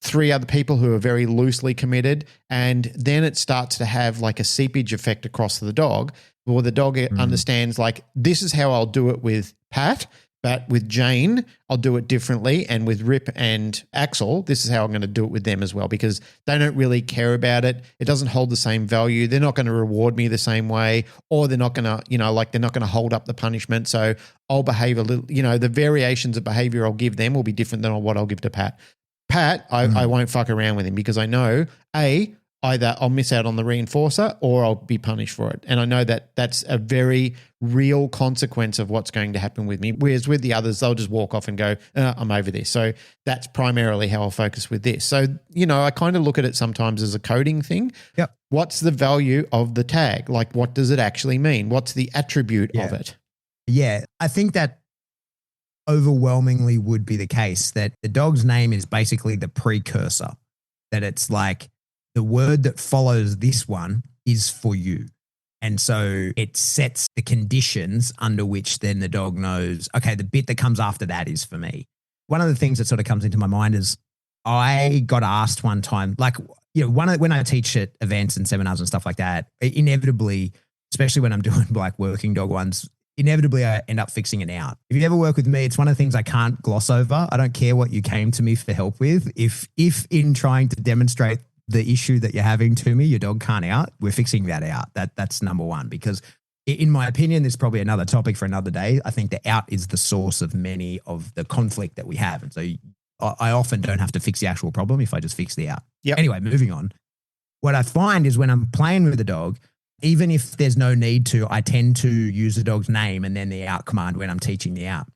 3 other people who are very loosely committed, and then it starts to have like a seepage effect across the dog. Well, the dog understands like, this is how I'll do it with Pat, but with Jane, I'll do it differently. And with Rip and Axel, this is how I'm going to do it with them as well, because they don't really care about it. It doesn't hold the same value. They're not going to reward me the same way, or they're not going to, they're not going to hold up the punishment. So I'll behave a little, the variations of behavior I'll give them will be different than what I'll give to Pat. Pat, I won't fuck around with him because I know, either I'll miss out on the reinforcer or I'll be punished for it. And I know that that's a very real consequence of what's going to happen with me. Whereas with the others, they'll just walk off and go, I'm over this. So that's primarily how I'll focus with this. So, I kind of look at it sometimes as a coding thing. Yep. What's the value of the tag? Like, what does it actually mean? What's the attribute of it? Yeah, I think that overwhelmingly would be the case, that the dog's name is basically the precursor, that it's like, the word that follows this one is for you. And so it sets the conditions under which then the dog knows, okay, the bit that comes after that is for me. One of the things that sort of comes into my mind is I got asked one time, like, when I teach at events and seminars and stuff like that, inevitably, especially when I'm doing like working dog ones, inevitably I end up fixing it out. If you ever work with me, it's one of the things I can't gloss over. I don't care what you came to me for help with. If in trying to demonstrate the issue that you're having to me, your dog can't out, we're fixing that out. That's number one, because in my opinion, this is probably another topic for another day. I think the out is the source of many of the conflict that we have. And so I often don't have to fix the actual problem if I just fix the out. Yep. Anyway, moving on. What I find is when I'm playing with the dog, even if there's no need to, I tend to use the dog's name and then the out command when I'm teaching the out.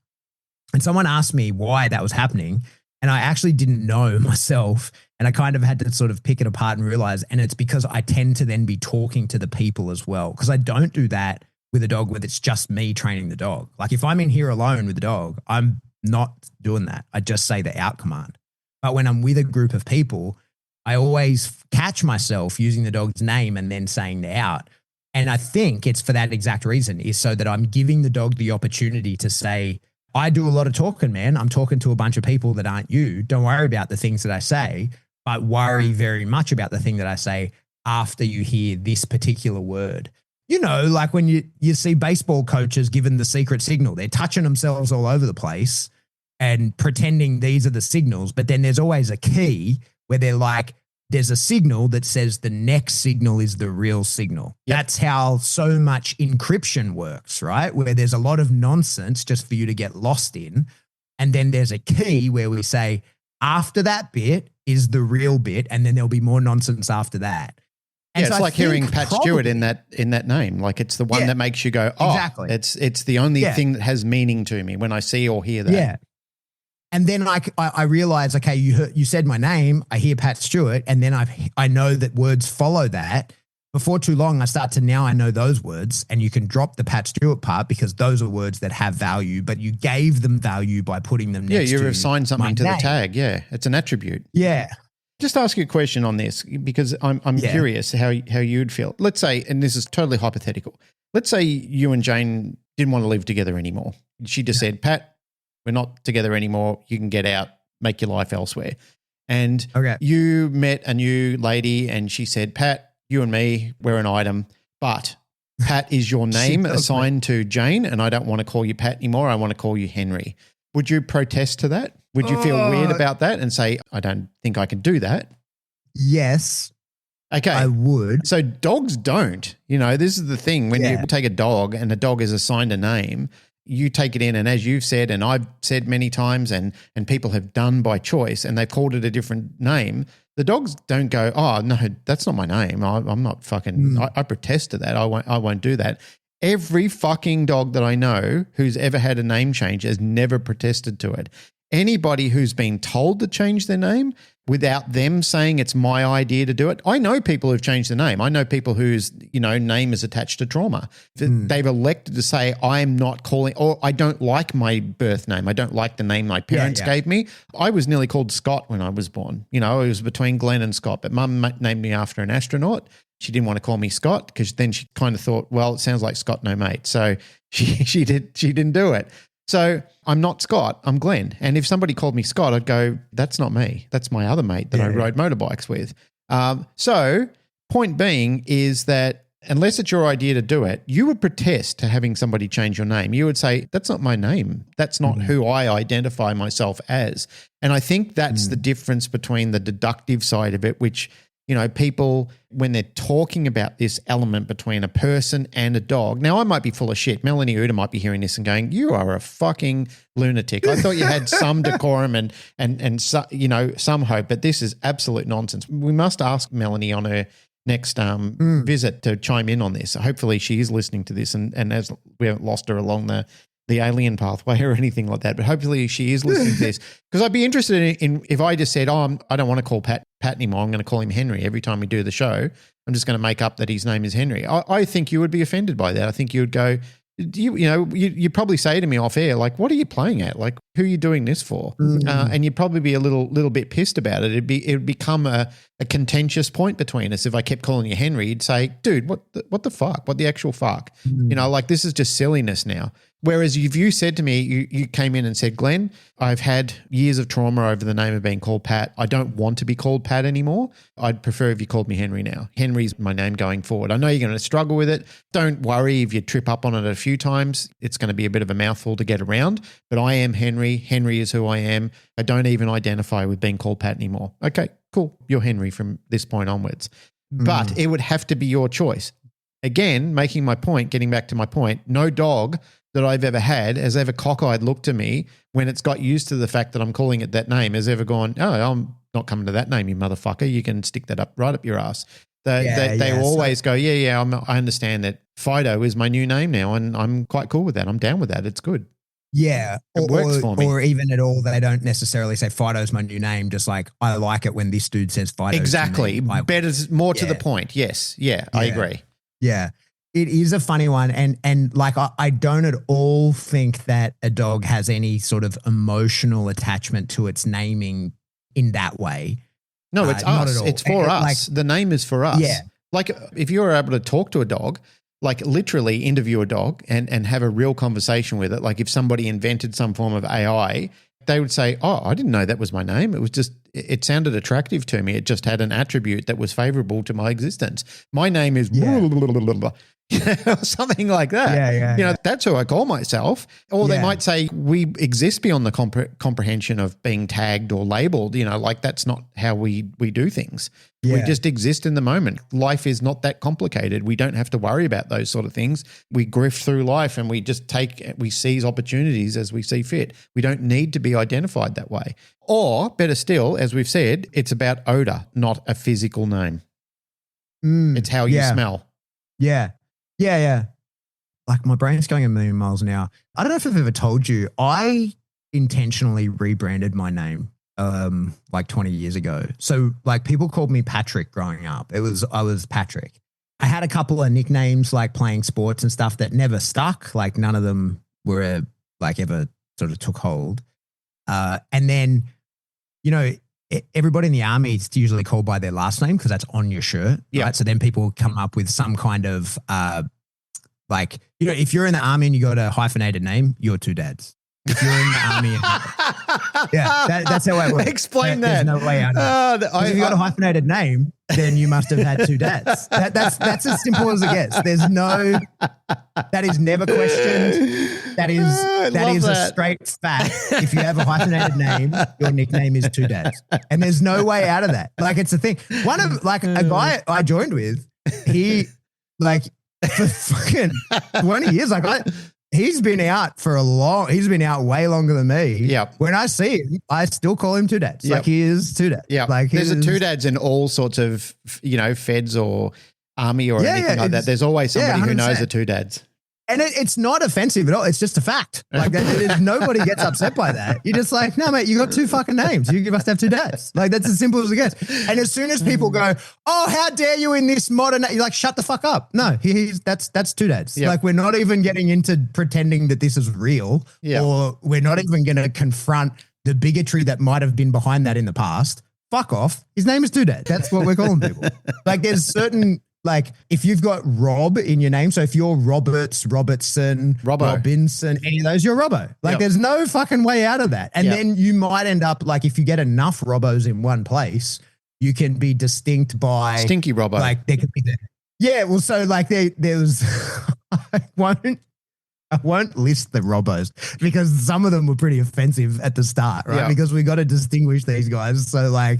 And someone asked me why that was happening, and I actually didn't know myself. And I kind of had to sort of pick it apart and realize, and it's because I tend to then be talking to the people as well. Because I don't do that with a dog where it's just me training the dog. Like if I'm in here alone with the dog, I'm not doing that. I just say the out command. But when I'm with a group of people, I always catch myself using the dog's name and then saying the out. And I think it's for that exact reason, is so that I'm giving the dog the opportunity to say, I do a lot of talking, man. I'm talking to a bunch of people that aren't you. Don't worry about the things that I say, but worry very much about the thing that I say after you hear this particular word. Like when you see baseball coaches given the secret signal, they're touching themselves all over the place and pretending these are the signals. But then there's always a key where they're like, there's a signal that says the next signal is the real signal. Yep. That's how so much encryption works, right? Where there's a lot of nonsense just for you to get lost in. And then there's a key where we say, after that bit is the real bit, and then there'll be more nonsense after that. And it's like hearing Pat Stewart in that name. Like it's the one that makes you go, oh, exactly. It's the only thing that has meaning to me when I see or hear that. Yeah. And then I realize, okay, you said my name, I hear Pat Stewart, and then I know that words follow that. Before too long, I know those words, and you can drop the Pat Stewart part because those are words that have value, but you gave them value by putting them next to you assigned something to the tag. Yeah, it's an attribute. Yeah. Just ask you a question on this because I'm curious how you'd feel. Let's say, and this is totally hypothetical, let's say you and Jane didn't want to live together anymore. She just said, Pat, we're not together anymore. You can get out, make your life elsewhere. And you met a new lady and she said, Pat, you and me, we're an item, but Pat is your name assigned to Jane and I don't want to call you Pat anymore. I want to call you Henry. Would you protest to that? Would you feel weird about that and say, I don't think I can do that? Yes, Okay. I would. So dogs don't. This is the thing. When you take a dog and the dog is assigned a name, you take it in, and as you've said, and I've said many times, and people have done by choice, and they've called it a different name, the dogs don't go, oh, no, that's not my name. I'm not fucking – I protest to that. I won't do that. Every fucking dog that I know who's ever had a name change has never protested to it. Anybody who's been told to change their name without them saying it's my idea to do it. I know people who've changed their name. I know people whose, name is attached to trauma. They've elected to say, I'm not calling, or I don't like my birth name. I don't like the name my parents gave me. I was nearly called Scott when I was born. It was between Glenn and Scott, but Mum named me after an astronaut. She didn't want to call me Scott because then she kind of thought, well, it sounds like Scott no mate. So she didn't do it. So I'm not Scott, I'm Glenn. And if somebody called me Scott, I'd go, that's not me. That's my other mate that I rode motorbikes with. So point being is that unless it's your idea to do it, you would protest to having somebody change your name. You would say, that's not my name. That's not who I identify myself as. And I think that's the difference between the deductive side of it, which people, when they're talking about this element between a person and a dog. Now, I might be full of shit. Melanie Uda might be hearing this and going, you are a fucking lunatic. I thought you had some decorum and some hope, but this is absolute nonsense. We must ask Melanie on her next visit to chime in on this. Hopefully she is listening to this and as we haven't lost her along the alien pathway or anything like that, but hopefully she is listening to this, because I'd be interested in if I just said, I don't want to call Pat anymore. I'm going to call him Henry every time we do the show. I'm just going to make up that his name is Henry. I think you would be offended by that. I think you would go, you'd probably say to me off air, like, what are you playing at? Like, who are you doing this for? And you'd probably be a little bit pissed about it. It'd become a contentious point between us. If I kept calling you Henry, you'd say, dude, what the fuck? What the actual fuck? Like, this is just silliness now. Whereas if you said to me, you came in and said, Glenn, I've had years of trauma over the name of being called Pat. I don't want to be called Pat anymore. I'd prefer if you called me Henry now. Henry's my name going forward. I know you're going to struggle with it. Don't worry if you trip up on it a few times. It's going to be a bit of a mouthful to get around, but I am Henry. Henry is who I am. I don't even identify with being called Pat anymore. Okay, cool. You're Henry from this point onwards. But it would have to be your choice. Again, making my point, getting back to my point, no dog that I've ever had has ever cockeyed looked to me when it's got used to the fact that I'm calling it that name, has ever gone, oh, I'm not coming to that name, you motherfucker. You can stick that up right up your ass. They always go, I understand that Fido is my new name now, and I'm quite cool with that. I'm down with that. It's good. Yeah. It works for me. Or even at all, they don't necessarily say Fido's my new name. Just like, I like it when this dude says Fido. Exactly. Better, more to the point. Yes. Yeah, I agree. Yeah. It is a funny one. And like, I don't at all think that a dog has any sort of emotional attachment to its naming in that way. No, it's us. It's for us. The name is for us. Yeah. Like, if you were able to talk to a dog, like literally interview a dog and have a real conversation with it, like if somebody invented some form of AI, they would say, oh, I didn't know that was my name. It was just, it sounded attractive to me. It just had an attribute that was favorable to my existence. My name is something like that. That's who I call myself. Or they might say, we exist beyond the comprehension of being tagged or labeled. Like, that's not how we do things. We just exist in the moment. Life is not that complicated. We don't have to worry about those sort of things. We grift through life and we seize opportunities as we see fit. We don't need to be identified that way. Or better still, as we've said, it's about odor, not a physical name. It's how you smell. Yeah. Like, my brain's going a million miles an hour. I don't know if I've ever told you, I intentionally rebranded my name like 20 years ago. So like, people called me Patrick growing up. I was Patrick. I had a couple of nicknames like playing sports and stuff that never stuck. Like, none of them were like ever sort of took hold. And then, everybody in the army is usually called by their last name because that's on your shirt. Yeah. Right? So then people come up with some kind of if you're in the army and you got a hyphenated name, you're two dads. if you're in the army. That's how it works. Explain There's that. no way out of it. If you got a hyphenated name, then you must have had two dads. That's as simple as it gets. That is never questioned. That is a straight fact. If you have a hyphenated name, your nickname is two dads. And there's no way out of that. Like, it's a thing. A guy I joined with, he for fucking 20 years, he's been out he's been out way longer than me. Yep. When I see him, I still call him two dads. Yep. Like, he is two dads. Yeah. There's a two dads in all sorts of, feds or army or anything like that. There's always somebody who knows the two dads. And it's not offensive at all. It's just a fact. Like, nobody gets upset by that. You're just like, no, mate, you got two fucking names. You must have two dads. Like, that's as simple as it gets. And as soon as people go, oh, how dare you in this modern, you're like, shut the fuck up. No, that's two dads. Yep. Like, we're not even getting into pretending that this is real, or we're not even going to confront the bigotry that might have been behind that in the past. Fuck off. His name is two dads. That's what we're calling people. Like, there's certain... Like, if you've got Rob in your name, so if you're Roberts, Robertson, Robinson, any of those, you're Robbo. Like, there's no fucking way out of that. And then you might end up, like, if you get enough Robbos in one place, you can be distinct by... Stinky Robbo. Like, there could be... well, so, like, there's... I won't list the Robbos because some of them were pretty offensive at the start, right? Because we got to distinguish these guys. So, like...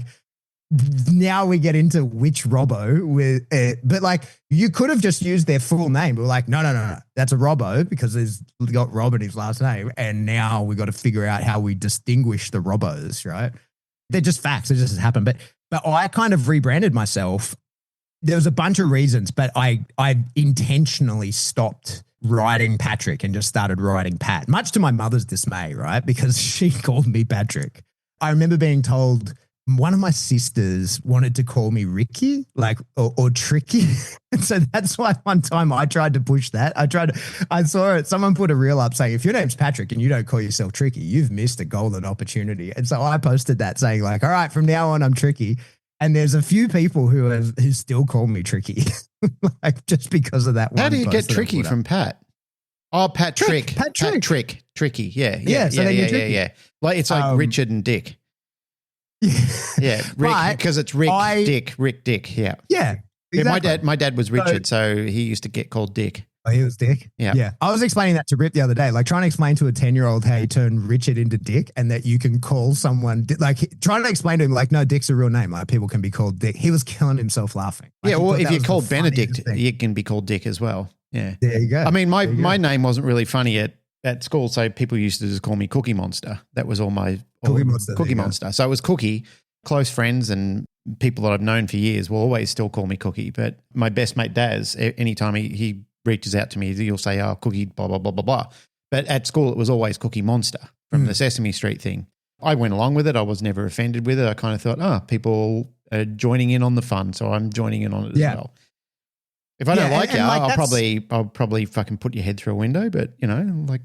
Now we get into which Robbo with it, but like, you could have just used their full name. But we're like, no, that's a Robbo because he's got Rob in his last name. And now we got to figure out how we distinguish the Robbos, right? They're just facts. It just happened. But I kind of rebranded myself. There was a bunch of reasons, but I intentionally stopped writing Patrick and just started writing Pat, much to my mother's dismay, right? Because she called me Patrick. I remember being told... One of my sisters wanted to call me Ricky, or Tricky. And so that's why one time I tried to push that. I saw it. Someone put a reel up saying, if your name's Patrick and you don't call yourself Tricky, you've missed a golden opportunity. And so I posted that saying like, all right, from now on, I'm Tricky. And there's a few people who still call me Tricky, like just because of that one. How do you get Tricky from Pat? Oh, Patrick. Patrick. Tricky. Yeah. Like, it's like Richard and Dick. Yeah, Rick, because it's Rick, Dick. Yeah. Exactly. My dad was Richard, so he used to get called Dick. Oh, he was Dick? Yeah. I was explaining that to Rip the other day, like trying to explain to a 10-year-old how you turn Richard into Dick and that you can call someone, like trying to explain to him, like, no, Dick's a real name. Like, people can be called Dick. He was killing himself laughing. Like, if you're called Benedict, you can be called Dick as well. Yeah. There you go. I mean, my name wasn't really funny at school, so people used to just call me Cookie Monster. That was all my Cookie Monster. So it was Cookie. Close friends and people that I've known for years will always still call me Cookie. But my best mate Daz, anytime he reaches out to me, he'll say, oh, Cookie, blah, blah, blah, blah, blah. But at school, it was always Cookie Monster from the Sesame Street thing. I went along with it. I was never offended with it. I kind of thought, people are joining in on the fun, so I'm joining in on it as well. If I don't like you, I'll probably fucking put your head through a window, but, like.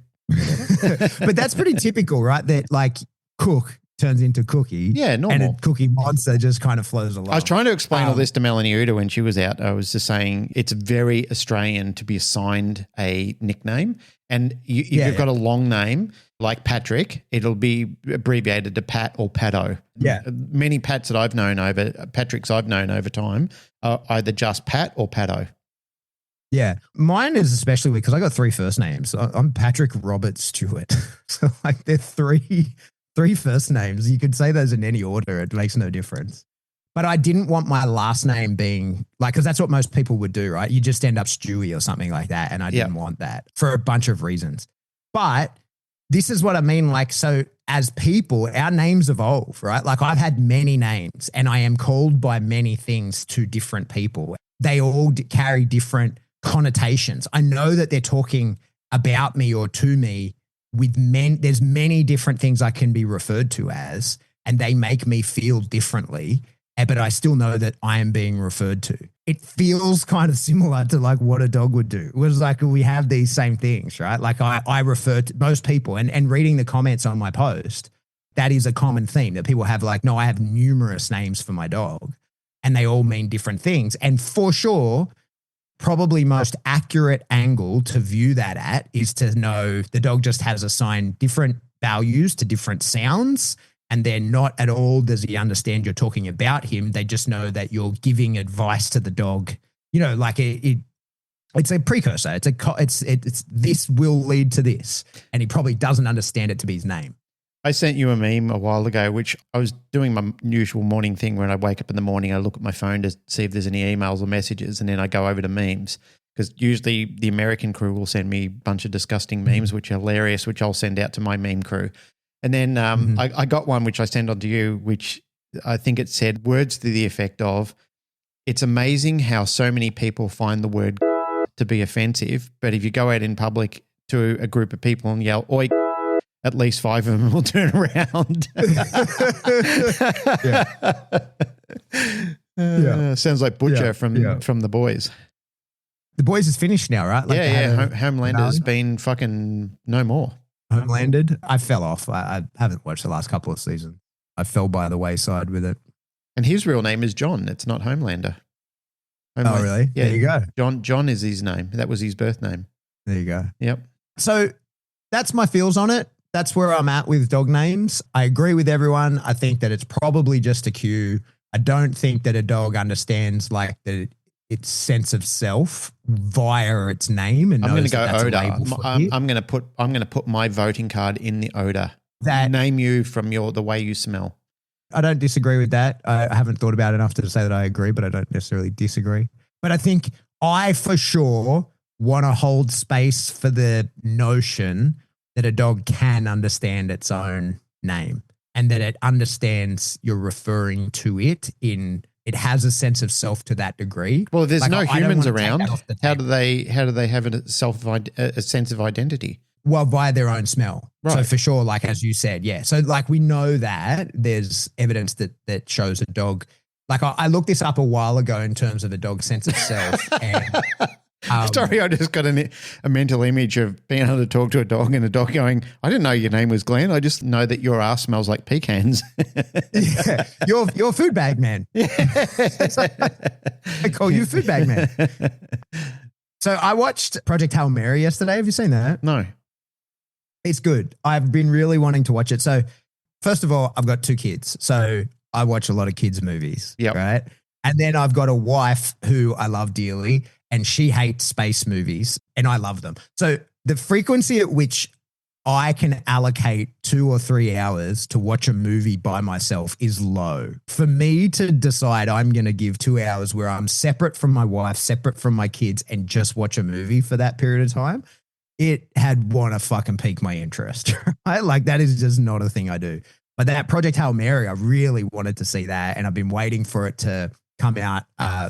But that's pretty typical, right? That like Cook turns into Cookie. Yeah, normal. And a Cookie Monster just kind of flows along. I was trying to explain all this to Melanie Uda when she was out. I was just saying it's very Australian to be assigned a nickname. And if you've got a long name like Patrick, it'll be abbreviated to Pat or Pato. Yeah. Many Patricks I've known over time are either just Pat or Pato. Yeah. Mine is especially weird because I got three first names. I'm Patrick Robert Stewart. So like they're three first names. You could say those in any order. It makes no difference. But I didn't want my last name being like, because that's what most people would do, right? You just end up Stewie or something like that. And I didn't want that for a bunch of reasons. But this is what I mean. Like, so as people, our names evolve, right? Like I've had many names and I am called by many things to different people. They all carry different connotations. I know that they're talking about me or to me with there's many different things I can be referred to as, and they make me feel differently, but I still know that I am being referred to. It feels kind of similar to like what a dog would do. It was like we have these same things, right? Like I refer to most people and reading the comments on my post, that is a common theme that people have like, no, I have numerous names for my dog and they all mean different things. And for sure, probably most accurate angle to view that at is to know the dog just has assigned different values to different sounds. And then not at all does he understand you're talking about him. They just know that you're giving advice to the dog. You know, like it's a precursor. It's this will lead to this. And he probably doesn't understand it to be his name. I sent you a meme a while ago, which I was doing my usual morning thing when I wake up in the morning. I look at my phone to see if there's any emails or messages, and then I go over to memes because usually the American crew will send me a bunch of disgusting memes, which are hilarious, which I'll send out to my meme crew. And then I got one which I sent on to you, which I think it said words to the effect of, it's amazing how so many people find the word to be offensive, but if you go out in public to a group of people and yell, oi, at least 5 of them will turn around. Sounds like Butcher from The Boys. The Boys is finished now, right? Like Homelander's been fucking no more. Homelanded? I fell off. I haven't watched the last couple of seasons. I fell by the wayside with it. And his real name is John. It's not Homelander. Oh, really? Yeah, there you go. John is his name. That was his birth name. There you go. Yep. So that's my feels on it. That's where I'm at with dog names. I agree with everyone. I think that it's probably just a cue. I don't think that a dog understands like its sense of self via its name. And I'm going to go odor. I'm going to put my voting card in the odor. That name you from the way you smell. I don't disagree with that. I haven't thought about it enough to say that I agree, but I don't necessarily disagree. But I think I for sure want to hold space for the notion that a dog can understand its own name and that it understands you're referring to it it has a sense of self to that degree. Well, if there's no humans around, how do they have a sense of identity? Well, via their own smell. Right. So for sure, like as you said, yeah. So like we know that there's evidence that shows a dog. Like I looked this up a while ago in terms of a dog's sense of self. And sorry, I just got a mental image of being able to talk to a dog and a dog going, I didn't know your name was Glenn. I just know that your ass smells like pecans. Yeah, you're food bag man. Yeah. I call you food bag man. So I watched Project Hail Mary yesterday. Have you seen that? No. It's good. I've been really wanting to watch it. So first of all, I've got 2 kids. So I watch a lot of kids' movies. Yep. Right. And then I've got a wife who I love dearly and she hates space movies and I love them. So the frequency at which I can allocate 2 or 3 hours to watch a movie by myself is low. For me to decide I'm going to give 2 hours where I'm separate from my wife, separate from my kids and just watch a movie for that period of time, it had want to fucking pique my interest. Right? Like that is just not a thing I do. But that Project Hail Mary, I really wanted to see that and I've been waiting for it to come out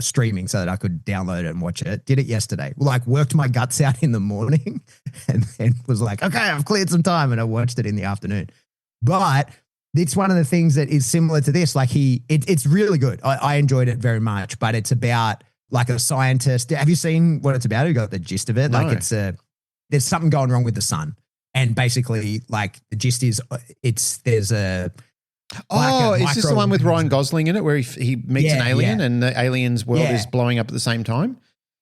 streaming so that I could download it and watch it. Did it yesterday. Like worked my guts out in the morning and then was like, okay, I've cleared some time and I watched it in the afternoon. But it's one of the things that is similar to this. Like it's really good. I enjoyed it very much, but it's about like a scientist. Have you seen what it's about? You got the gist of it? No. Like there's something going wrong with the sun. And basically like the gist is there's a, is this the one with Ryan Gosling in it where he meets an alien and the alien's world is blowing up at the same time?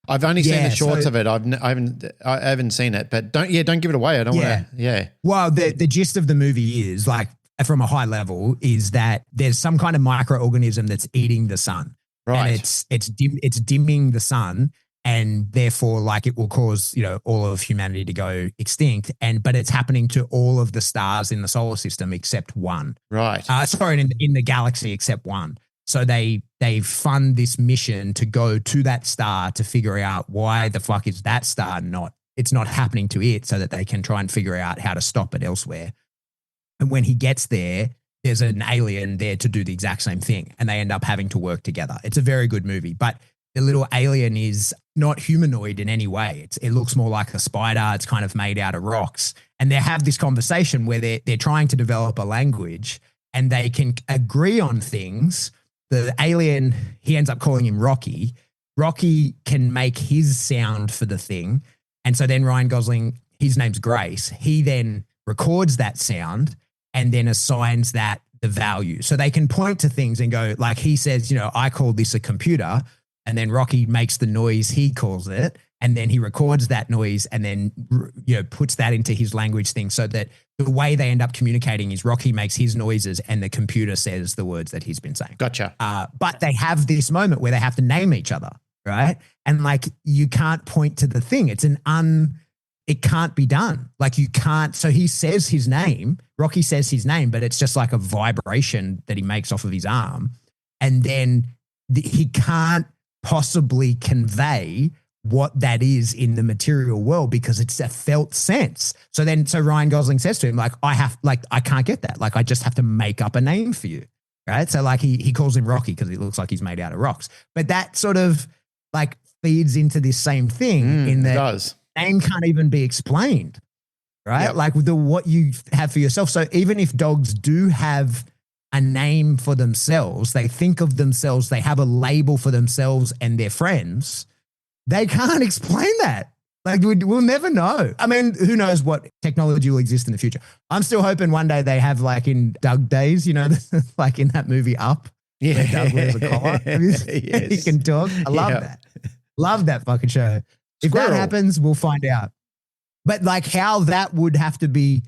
I've only seen the shorts of it. I haven't seen it, but don't give it away. I don't want to. Yeah. Well, the gist of the movie is like from a high level is that there's some kind of microorganism that's eating the sun, right? And it's dimming the sun, and therefore like it will cause all of humanity to go extinct. But it's happening to all of the stars in the solar system except one. Right. In the galaxy except one. So they fund this mission to go to that star to figure out why the fuck is that star it's not happening to it, so that they can try and figure out how to stop it elsewhere. And when he gets there, there's an alien there to do the exact same thing, and they end up having to work together. It's a very good movie, but the little alien is not humanoid in any way. It looks more like a spider. It's kind of made out of rocks. And they have this conversation where they're trying to develop a language and they can agree on things. The alien, he ends up calling him Rocky. Rocky can make his sound for the thing. And so then Ryan Gosling, his name's Grace. He then records that sound and then assigns that the value. So they can point to things and go, like he says, I call this a computer. And then Rocky makes the noise he calls it, and then he records that noise and then puts that into his language thing so that the way they end up communicating is Rocky makes his noises and the computer says the words that he's been saying. Gotcha. But they have this moment where they have to name each other, right? And like you can't point to the thing. It can't be done. Like you can't. So he says his name, Rocky says his name, but it's just like a vibration that he makes off of his arm. And then he can't possibly convey what that is in the material world because it's a felt sense. So Ryan Gosling says to him, like, I can't get that. Like, I just have to make up a name for you. Right. So like he calls him Rocky because he looks like he's made out of rocks. But that sort of like feeds into this same thing in that it does. Name can't even be explained. Right. Yep. Like what you have for yourself. So even if dogs do have a name for themselves, they think of themselves, they have a label for themselves and their friends, they can't explain that. Like we'll never know. I mean, who knows what technology will exist in the future. I'm still hoping one day they have like in Doug Days, you know, like in that movie Up. Yeah. Doug wears a collar. Yes. He can talk. I love that. Love that fucking show. If Squirrel. that happens, we'll find out. But like how that would have to be,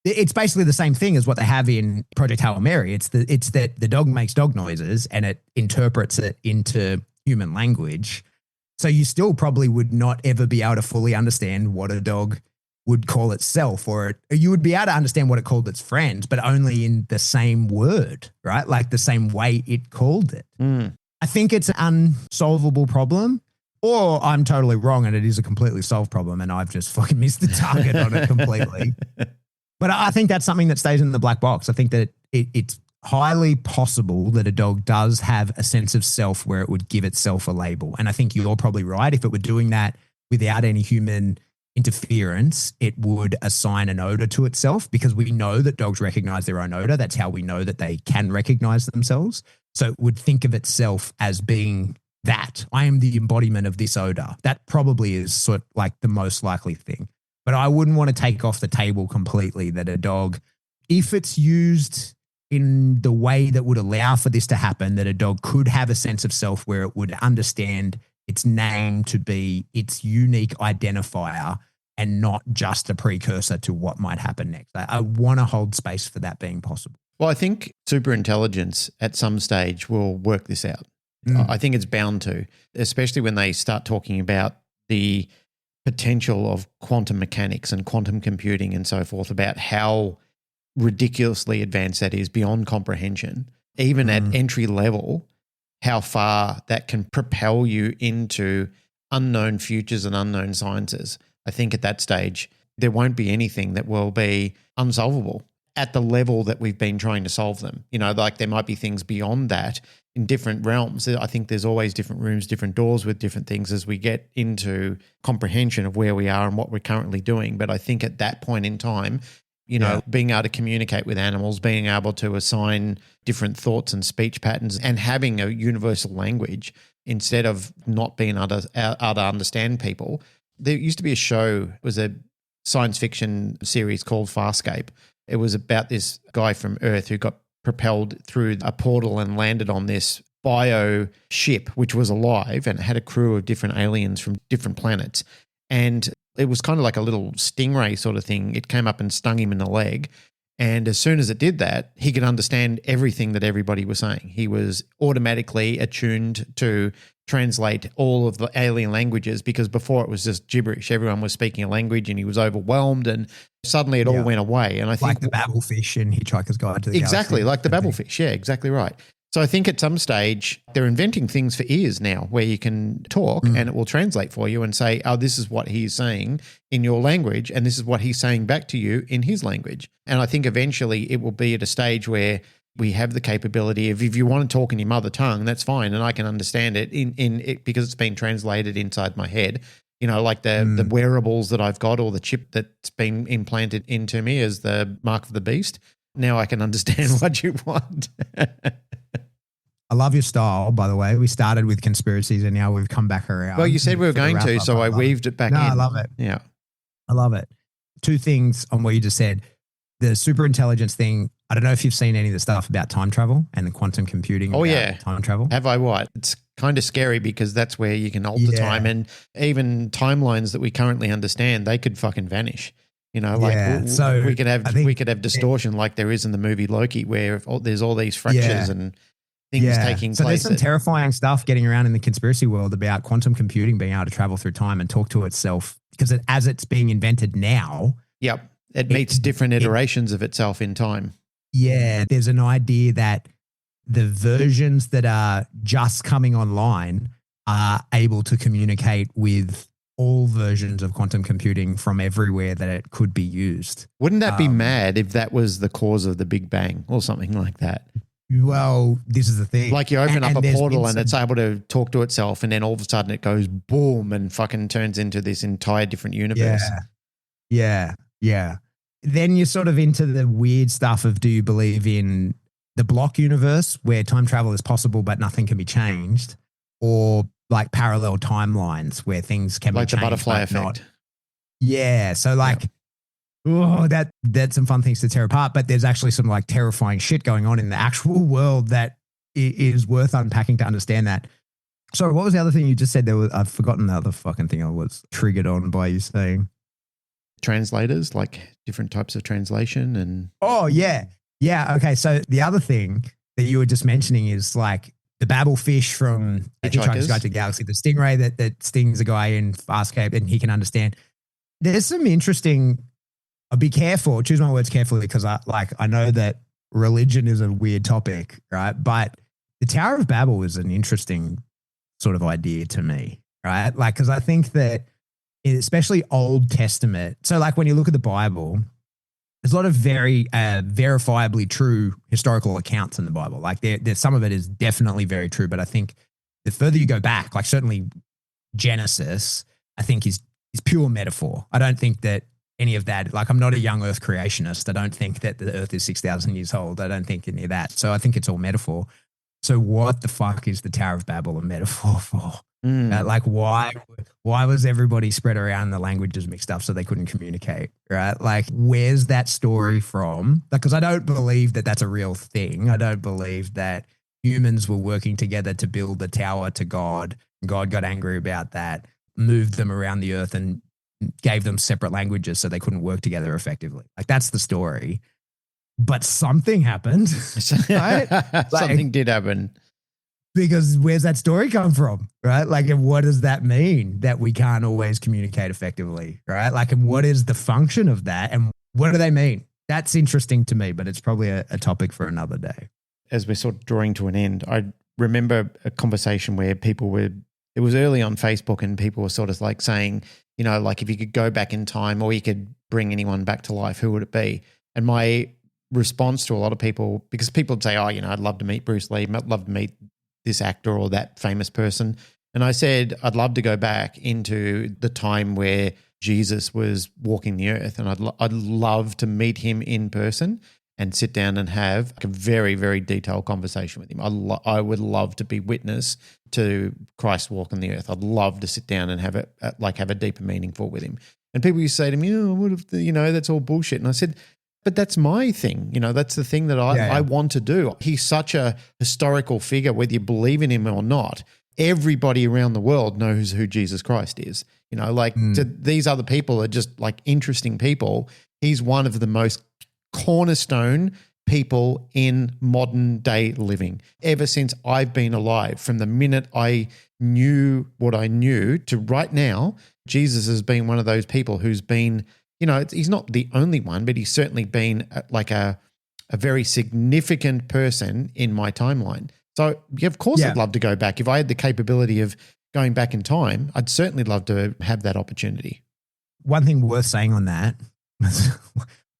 it's basically the same thing as what they have in Project Hail Mary. It's that the dog makes dog noises and it interprets it into human language. So you still probably would not ever be able to fully understand what a dog would call itself, or you would be able to understand what it called its friends, but only in the same word, right? Like the same way it called it. I think it's an unsolvable problem, or I'm totally wrong and it is a completely solved problem and I've just fucking missed the target on it completely. But I think that's something that stays in the black box. I think that it's highly possible that a dog does have a sense of self where it would give itself a label. And I think you're probably right. If it were doing that without any human interference, it would assign an odor to itself because we know that dogs recognize their own odor. That's how we know that they can recognize themselves. So it would think of itself as being that. I am the embodiment of this odor. That probably is sort of like the most likely thing. But I wouldn't want to take off the table completely that a dog, if it's used in the way that would allow for this to happen, that a dog could have a sense of self where it would understand its name to be its unique identifier and not just a precursor to what might happen next. I want to hold space for that being possible. Well, I think superintelligence at some stage will work this out. I think it's bound to, especially when they start talking about the potential of quantum mechanics and quantum computing and so forth, about how ridiculously advanced that is beyond comprehension, even at entry level, how far that can propel you into unknown futures and unknown sciences. I think at that stage, there won't be anything that will be unsolvable at the level that we've been trying to solve them. You know, like there might be things beyond that in different realms. I think there's always different rooms, different doors with different things as we get into comprehension of where we are and what we're currently doing. But I think at that point in time, you know, being able to communicate with animals, being able to assign different thoughts and speech patterns and having a universal language instead of not being able to understand people. There used to be a show, it was a science fiction series called Farscape. It was about this guy from Earth who got propelled through a portal and landed on this bio ship, which was alive and it had a crew of different aliens from different planets. And it was kind of like a little stingray sort of thing. It came up and stung him in the leg. And as soon as it did that, he could understand everything that everybody was saying. He was automatically attuned to translate all of the alien languages because before it was just gibberish. Everyone was speaking a language and he was overwhelmed and suddenly it all went away. And I think like the Babelfish in Hitchhiker's Guide to the exactly Galaxy. like the Babelfish. Yeah, exactly right. So I think at some stage they're inventing things for ears now where you can talk and it will translate for you and say, oh, this is what he's saying in your language and this is what he's saying back to you in his language. And I think eventually it will be at a stage where we have the capability of, if you want to talk in your mother tongue, that's fine and I can understand it in it because it's been translated inside my head. You know, like the wearables that I've got or the chip that's been implanted into me as the mark of the beast. Now I can understand what you want. I love your style, by the way. We started with conspiracies and now we've come back around. Well, you said we were going to, so I weaved it back in. I love it. Yeah. I love it. Two things on what you just said. The superintelligence thing, I don't know if you've seen any of the stuff about time travel and the quantum computing. Oh, yeah. Time travel. Have I what? It's kind of scary because that's where you can alter time and even timelines that we currently understand, they could fucking vanish. You know, like So we could have distortion like there is in the movie Loki, where there's all these fractures and things taking so place. There's some terrifying stuff getting around in the conspiracy world about quantum computing being able to travel through time and talk to itself, because as it's being invented now. Yep. It meets different iterations of itself in time. Yeah. There's an idea that the versions that are just coming online are able to communicate with all versions of quantum computing from everywhere that it could be used. Wouldn't that be mad if that was the cause of the Big Bang or something like that? Well, this is the thing. Like you open up a portal and it's able to talk to itself, and then all of a sudden it goes boom and fucking turns into this entire different universe. Yeah. Then you're sort of into the weird stuff of, do you believe in the block universe where time travel is possible but nothing can be changed, or like parallel timelines where things can be changed? Like the butterfly effect. Yeah. So that's some fun things to tear apart, but there's actually some like terrifying shit going on in the actual world that is worth unpacking to understand that. So what was the other thing you just said? I've forgotten the other fucking thing I was triggered on by you saying. Translators, like different types of translation and. Oh yeah. Yeah. Okay. So the other thing that you were just mentioning is like the Babel fish from Hitchhiker's Guide to the Galaxy, the stingray that stings a guy in Farscape and he can understand. There's some interesting. I'll be careful, choose my words carefully, because I know that religion is a weird topic, right? But the Tower of Babel is an interesting sort of idea to me, right? Like, because I think that, especially Old Testament, so like when you look at the Bible, there's a lot of very verifiably true historical accounts in the Bible. Like there's some of it is definitely very true, but I think the further you go back, like certainly Genesis, I think is pure metaphor. I don't think that any of that, like I'm not a young earth creationist. I don't think that the earth is 6,000 years old. I don't think any of that. So I think it's all metaphor. So what the fuck is the Tower of Babel a metaphor for? Like why was everybody spread around, the languages mixed up so they couldn't communicate, right? Like where's that story from? Because I don't believe that that's a real thing. I don't believe that humans were working together to build the tower to God. God got angry about that, moved them around the earth and gave them separate languages so they couldn't work together effectively. Like that's the story. But something happened, right? Something did happen. Because where's that story come from, right? Like, and what does that mean that we can't always communicate effectively, right? Like, and what is the function of that and what do they mean? That's interesting to me, but it's probably a topic for another day. As we're sort of drawing to an end, I remember a conversation where it was early on Facebook and people were sort of like saying, you know, like if you could go back in time or you could bring anyone back to life, who would it be? And my response to a lot of people, because people would say, oh, you know, I'd love to meet Bruce Lee, I'd love to meet this actor or that famous person. And I said, I'd love to go back into the time where Jesus was walking the earth, and I'd love to meet him in person and sit down and have a very, very detailed conversation with him. I would love to be witness to Christ walking the earth. I'd love to sit down and have a deeper meaningful with him. And people used to say to me, oh, what if, you know, that's all bullshit. And I said, but that's my thing. You know, that's the thing that I want to do. He's such a historical figure, whether you believe in him or not. Everybody around the world knows who Jesus Christ is. You know, like these other people are just like interesting people. He's one of the most cornerstone people in modern day living. Ever since I've been alive, from the minute I knew what I knew to right now, Jesus has been one of those people who's been, you know, he's not the only one, but he's certainly been like a very significant person in my timeline. So, yeah, of course, I'd love to go back. If I had the capability of going back in time, I'd certainly love to have that opportunity. One thing worth saying on that,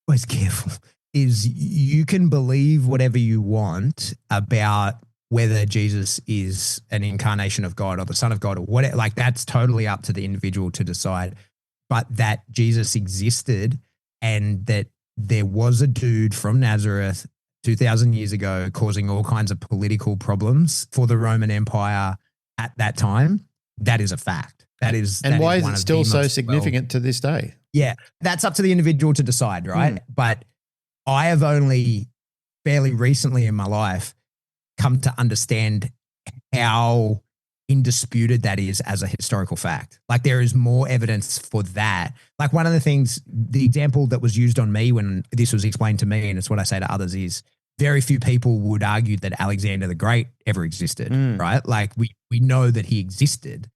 always careful, is you can believe whatever you want about whether Jesus is an incarnation of God or the Son of God or whatever. Like that's totally up to the individual to decide. But that Jesus existed and that there was a dude from Nazareth 2,000 years ago causing all kinds of political problems for the Roman Empire at that time, that is a fact. And why is it still so significant to this day? Yeah, that's up to the individual to decide, right? But I have only fairly recently in my life come to understand how indisputed that is as a historical fact. Like there is more evidence for that. Like one of the things, the example that was used on me when this was explained to me, and it's what I say to others, is very few people would argue that Alexander the Great ever existed, right? Like we know that he existed.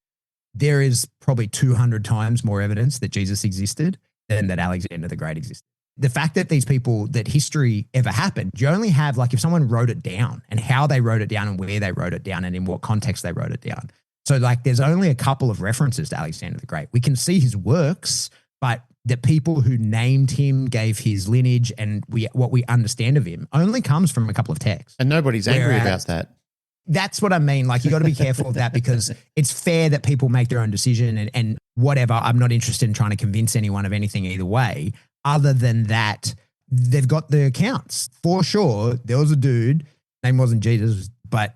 There is probably 200 times more evidence that Jesus existed than that Alexander the Great existed. The fact that these people, that history ever happened, you only have like if someone wrote it down and how they wrote it down and where they wrote it down and in what context they wrote it down. So like there's only a couple of references to Alexander the Great. We can see his works, but the people who named him, gave his lineage and what we understand of him only comes from a couple of texts. And nobody's angry about that. That's what I mean. Like you got to be careful of that because it's fair that people make their own decision and whatever. I'm not interested in trying to convince anyone of anything either way. Other than that, they've got the accounts. For sure, there was a dude, name wasn't Jesus, but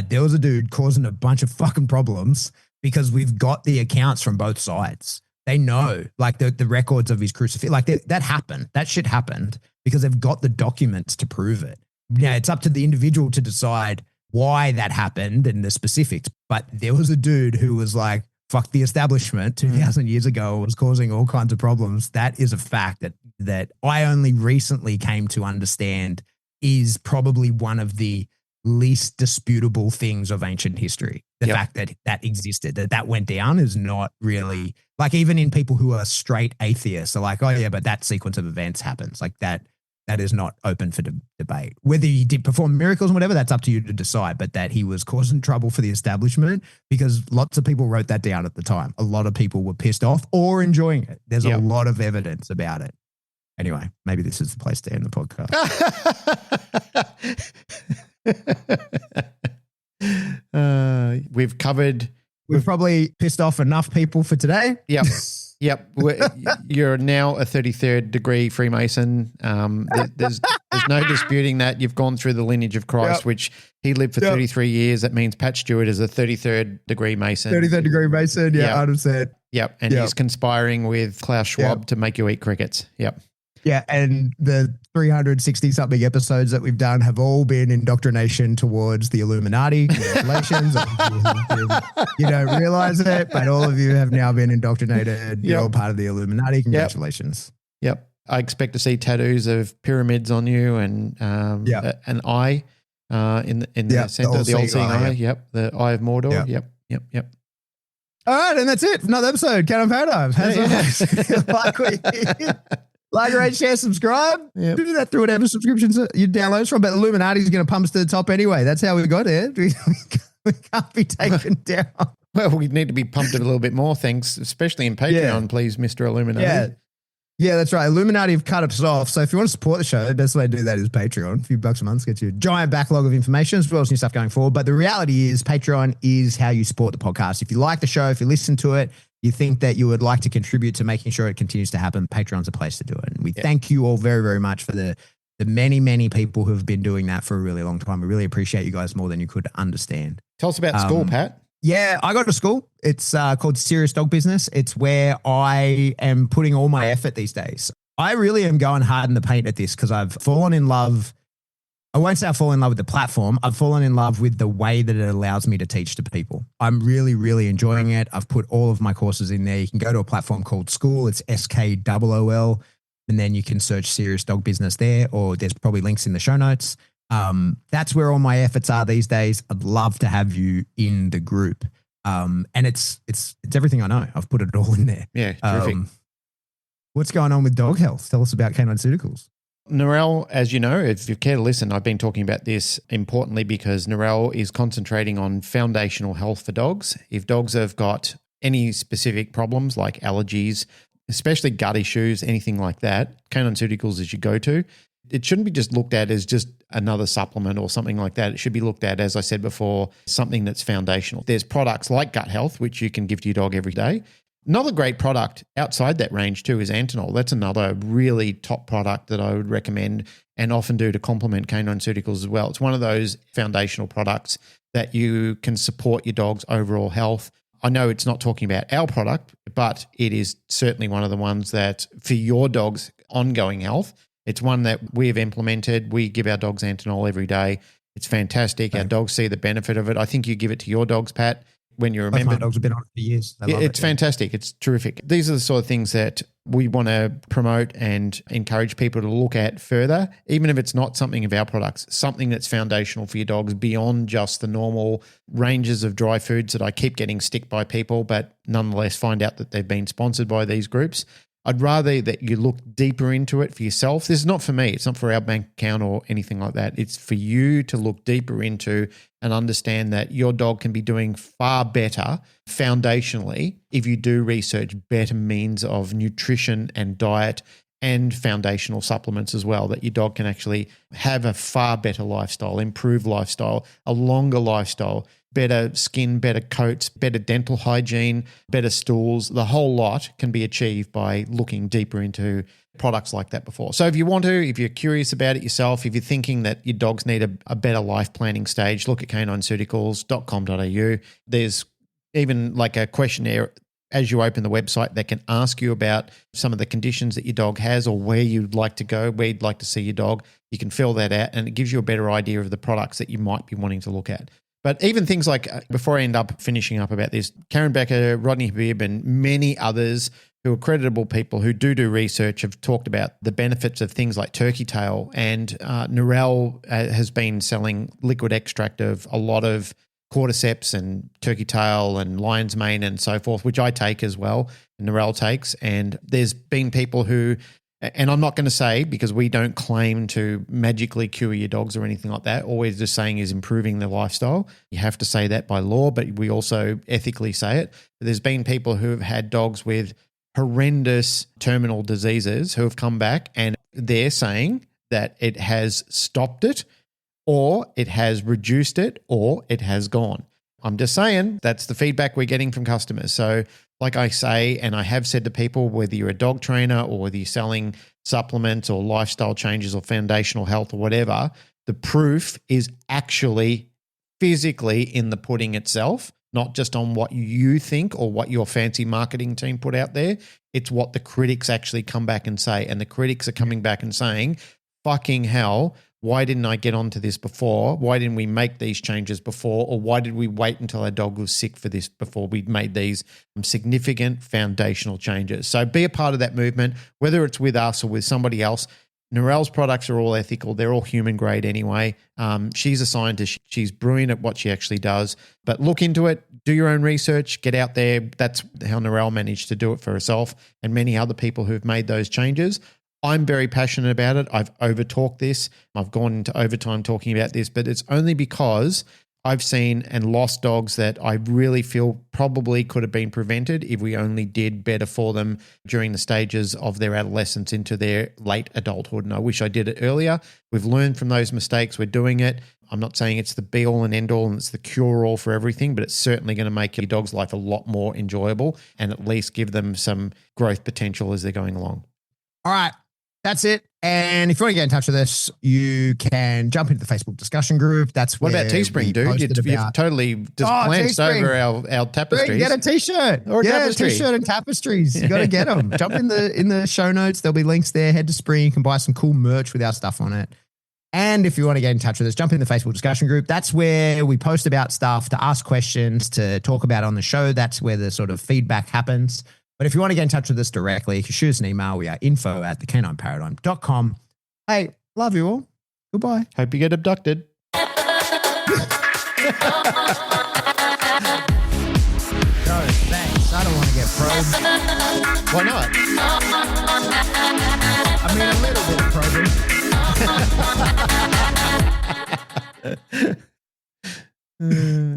there was a dude causing a bunch of fucking problems because we've got the accounts from both sides. They know, like the records of his crucifixion, like that happened. That shit happened because they've got the documents to prove it. Yeah, it's up to the individual to decide why that happened and the specifics. But there was a dude who was like, fuck the establishment 2,000 years ago, was causing all kinds of problems. That is a fact that I only recently came to understand is probably one of the least disputable things of ancient history. The fact that that existed, that went down is not really like even in people who are straight atheists are like, oh yeah, but that sequence of events happens like that. That is not open for debate. Whether he did perform miracles and whatever, that's up to you to decide. But that he was causing trouble for the establishment because lots of people wrote that down at the time. A lot of people were pissed off or enjoying it. There's a lot of evidence about it. Anyway, maybe this is the place to end the podcast. We've probably pissed off enough people for today. Yep. Yep. You're now a 33rd degree Freemason. There's no disputing that. You've gone through the lineage of Christ, which he lived for 33 years. That means Pat Stewart is a 33rd degree Mason. 33rd degree Mason, yeah, 100%. Yep. And he's conspiring with Klaus Schwab to make you eat crickets. Yep. Yeah, and the 360-something episodes that we've done have all been indoctrination towards the Illuminati. Congratulations. You don't realize it, but all of you have now been indoctrinated. You're all part of the Illuminati. Congratulations. Yep. I expect to see tattoos of pyramids on you and an eye in the center, the all-seeing eye. Yep, the Eye of Mordor. Yep. All right, and that's it. Another episode, Canine Paradigm. Like, rate, share, subscribe. Yep. Do that through whatever subscriptions you download from. But Illuminati's going to pump us to the top anyway. That's how we got here. We can't be taken down. Well, we need to be pumped a little bit more, thanks, especially in Patreon, please, Mr. Illuminati. Yeah, that's right. Illuminati have cut us off. So if you want to support the show, the best way to do that is Patreon. A few bucks a month gets you a giant backlog of information as well as new stuff going forward. But the reality is Patreon is how you support the podcast. If you like the show, if you listen to it, you think that you would like to contribute to making sure it continues to happen, Patreon's a place to do it. And we thank you all very, very much for the many, many people who have been doing that for a really long time. We really appreciate you guys more than you could understand. Tell us about school, Pat. Yeah, I go to school. It's called Serious Dog Business. It's where I am putting all my effort these days. I really am going hard in the paint at this because I've fallen in love. I won't say I've fallen in love with the platform. I've fallen in love with the way that it allows me to teach to people. I'm really, really enjoying it. I've put all of my courses in there. You can go to a platform called School. It's SKOOL. And then you can search Serious Dog Business there, or there's probably links in the show notes. That's where all my efforts are these days. I'd love to have you in the group. And it's everything I know. I've put it all in there. Yeah, terrific. What's going on with dog health? Tell us about Canine Pharmaceuticals. Narelle, as you know, if you care to listen, I've been talking about this importantly because Narelle is concentrating on foundational health for dogs. If dogs have got any specific problems like allergies, especially gut issues, anything like that, Canine Pharmaceuticals is your go-to. It shouldn't be just looked at as just another supplement or something like that. It should be looked at, as I said before, something that's foundational. There's products like Gut Health, which you can give to your dog every day. Another great product outside that range too is Antinol. That's another really top product that I would recommend and often do to complement Canine Pharmaceuticals as well. It's one of those foundational products that you can support your dog's overall health. I know it's not talking about our product, but it is certainly one of the ones that for your dog's ongoing health, it's one that we've implemented. We give our dogs Antinol every day. It's fantastic. Our dogs see the benefit of it. I think you give it to your dogs, Pat. when you're a Both my member. dogs have been on it for years. They love It's fantastic. It's terrific. These are the sort of things that we want to promote and encourage people to look at further, even if it's not something of our products, something that's foundational for your dogs beyond just the normal ranges of dry foods that I keep getting stick by people, but nonetheless find out that they've been sponsored by these groups. I'd rather that you look deeper into it for yourself. This is not for me. It's not for our bank account or anything like that. It's for you to look deeper into and understand that your dog can be doing far better foundationally if you do research better means of nutrition and diet and foundational supplements as well, that your dog can actually have a far better lifestyle, improved lifestyle, a longer lifestyle, better skin, better coats, better dental hygiene, better stools. The whole lot can be achieved by looking deeper into products like that before. So if you want to, if you're curious about it yourself, if you're thinking that your dogs need a better life planning stage, look at canineceuticals.com.au. There's even like a questionnaire as you open the website that can ask you about some of the conditions that your dog has or where you'd like to go, where you'd like to see your dog. You can fill that out and it gives you a better idea of the products that you might be wanting to look at. But even things like, before I end up finishing up about this, Karen Becker, Rodney Habib, and many others who are creditable people who do research have talked about the benefits of things like turkey tail. And Narelle has been selling liquid extract of a lot of cordyceps and turkey tail and lion's mane and so forth, which I take as well, and Narelle takes. And there's been people who, and I'm not going to say, because we don't claim to magically cure your dogs or anything like that. All we're just saying is improving their lifestyle. You have to say that by law, but we also ethically say it. But there's been people who have had dogs with horrendous terminal diseases who have come back and they're saying that it has stopped it, or it has reduced it, or it has gone. I'm just saying that's the feedback we're getting from customers. So like I say, and I have said to people, whether you're a dog trainer or whether you're selling supplements or lifestyle changes or foundational health or whatever, the proof is actually physically in the pudding itself, not just on what you think or what your fancy marketing team put out there. It's what the critics actually come back and say. And the critics are coming back and saying, fucking hell, why didn't I get onto this before? Why didn't we make these changes before? Or why did we wait until our dog was sick for this before we made these significant foundational changes? So be a part of that movement, whether it's with us or with somebody else. Narelle's products are all ethical. They're all human grade anyway. She's a scientist. She's brilliant at what she actually does. But look into it. Do your own research. Get out there. That's how Narelle managed to do it for herself and many other people who've made those changes. I'm very passionate about it. I've over-talked this. I've gone into overtime talking about this, but it's only because I've seen and lost dogs that I really feel probably could have been prevented if we only did better for them during the stages of their adolescence into their late adulthood. And I wish I did it earlier. We've learned from those mistakes. We're doing it. I'm not saying it's the be-all and end-all and it's the cure-all for everything, but it's certainly going to make your dog's life a lot more enjoyable and at least give them some growth potential as they're going along. All right. That's it. And if you want to get in touch with us, you can jump into the Facebook discussion group. That's what where about Teespring, dude? You've totally just glanced over our tapestries. Get a t-shirt or a tapestry. T-shirt and tapestries. You got to get them. Jump in the show notes. There'll be links there. Head to Spring. You can buy some cool merch with our stuff on it. And if you want to get in touch with us, jump in the Facebook discussion group. That's where we post about stuff, to ask questions, to talk about on the show. That's where the sort of feedback happens. But if you want to get in touch with us directly, you can shoot us an email. We are info@thecanineparadigm.com. Hey, love you all. Goodbye. Hope you get abducted. No, thanks. I don't want to get probed. Why not? I mean, a little bit of probing.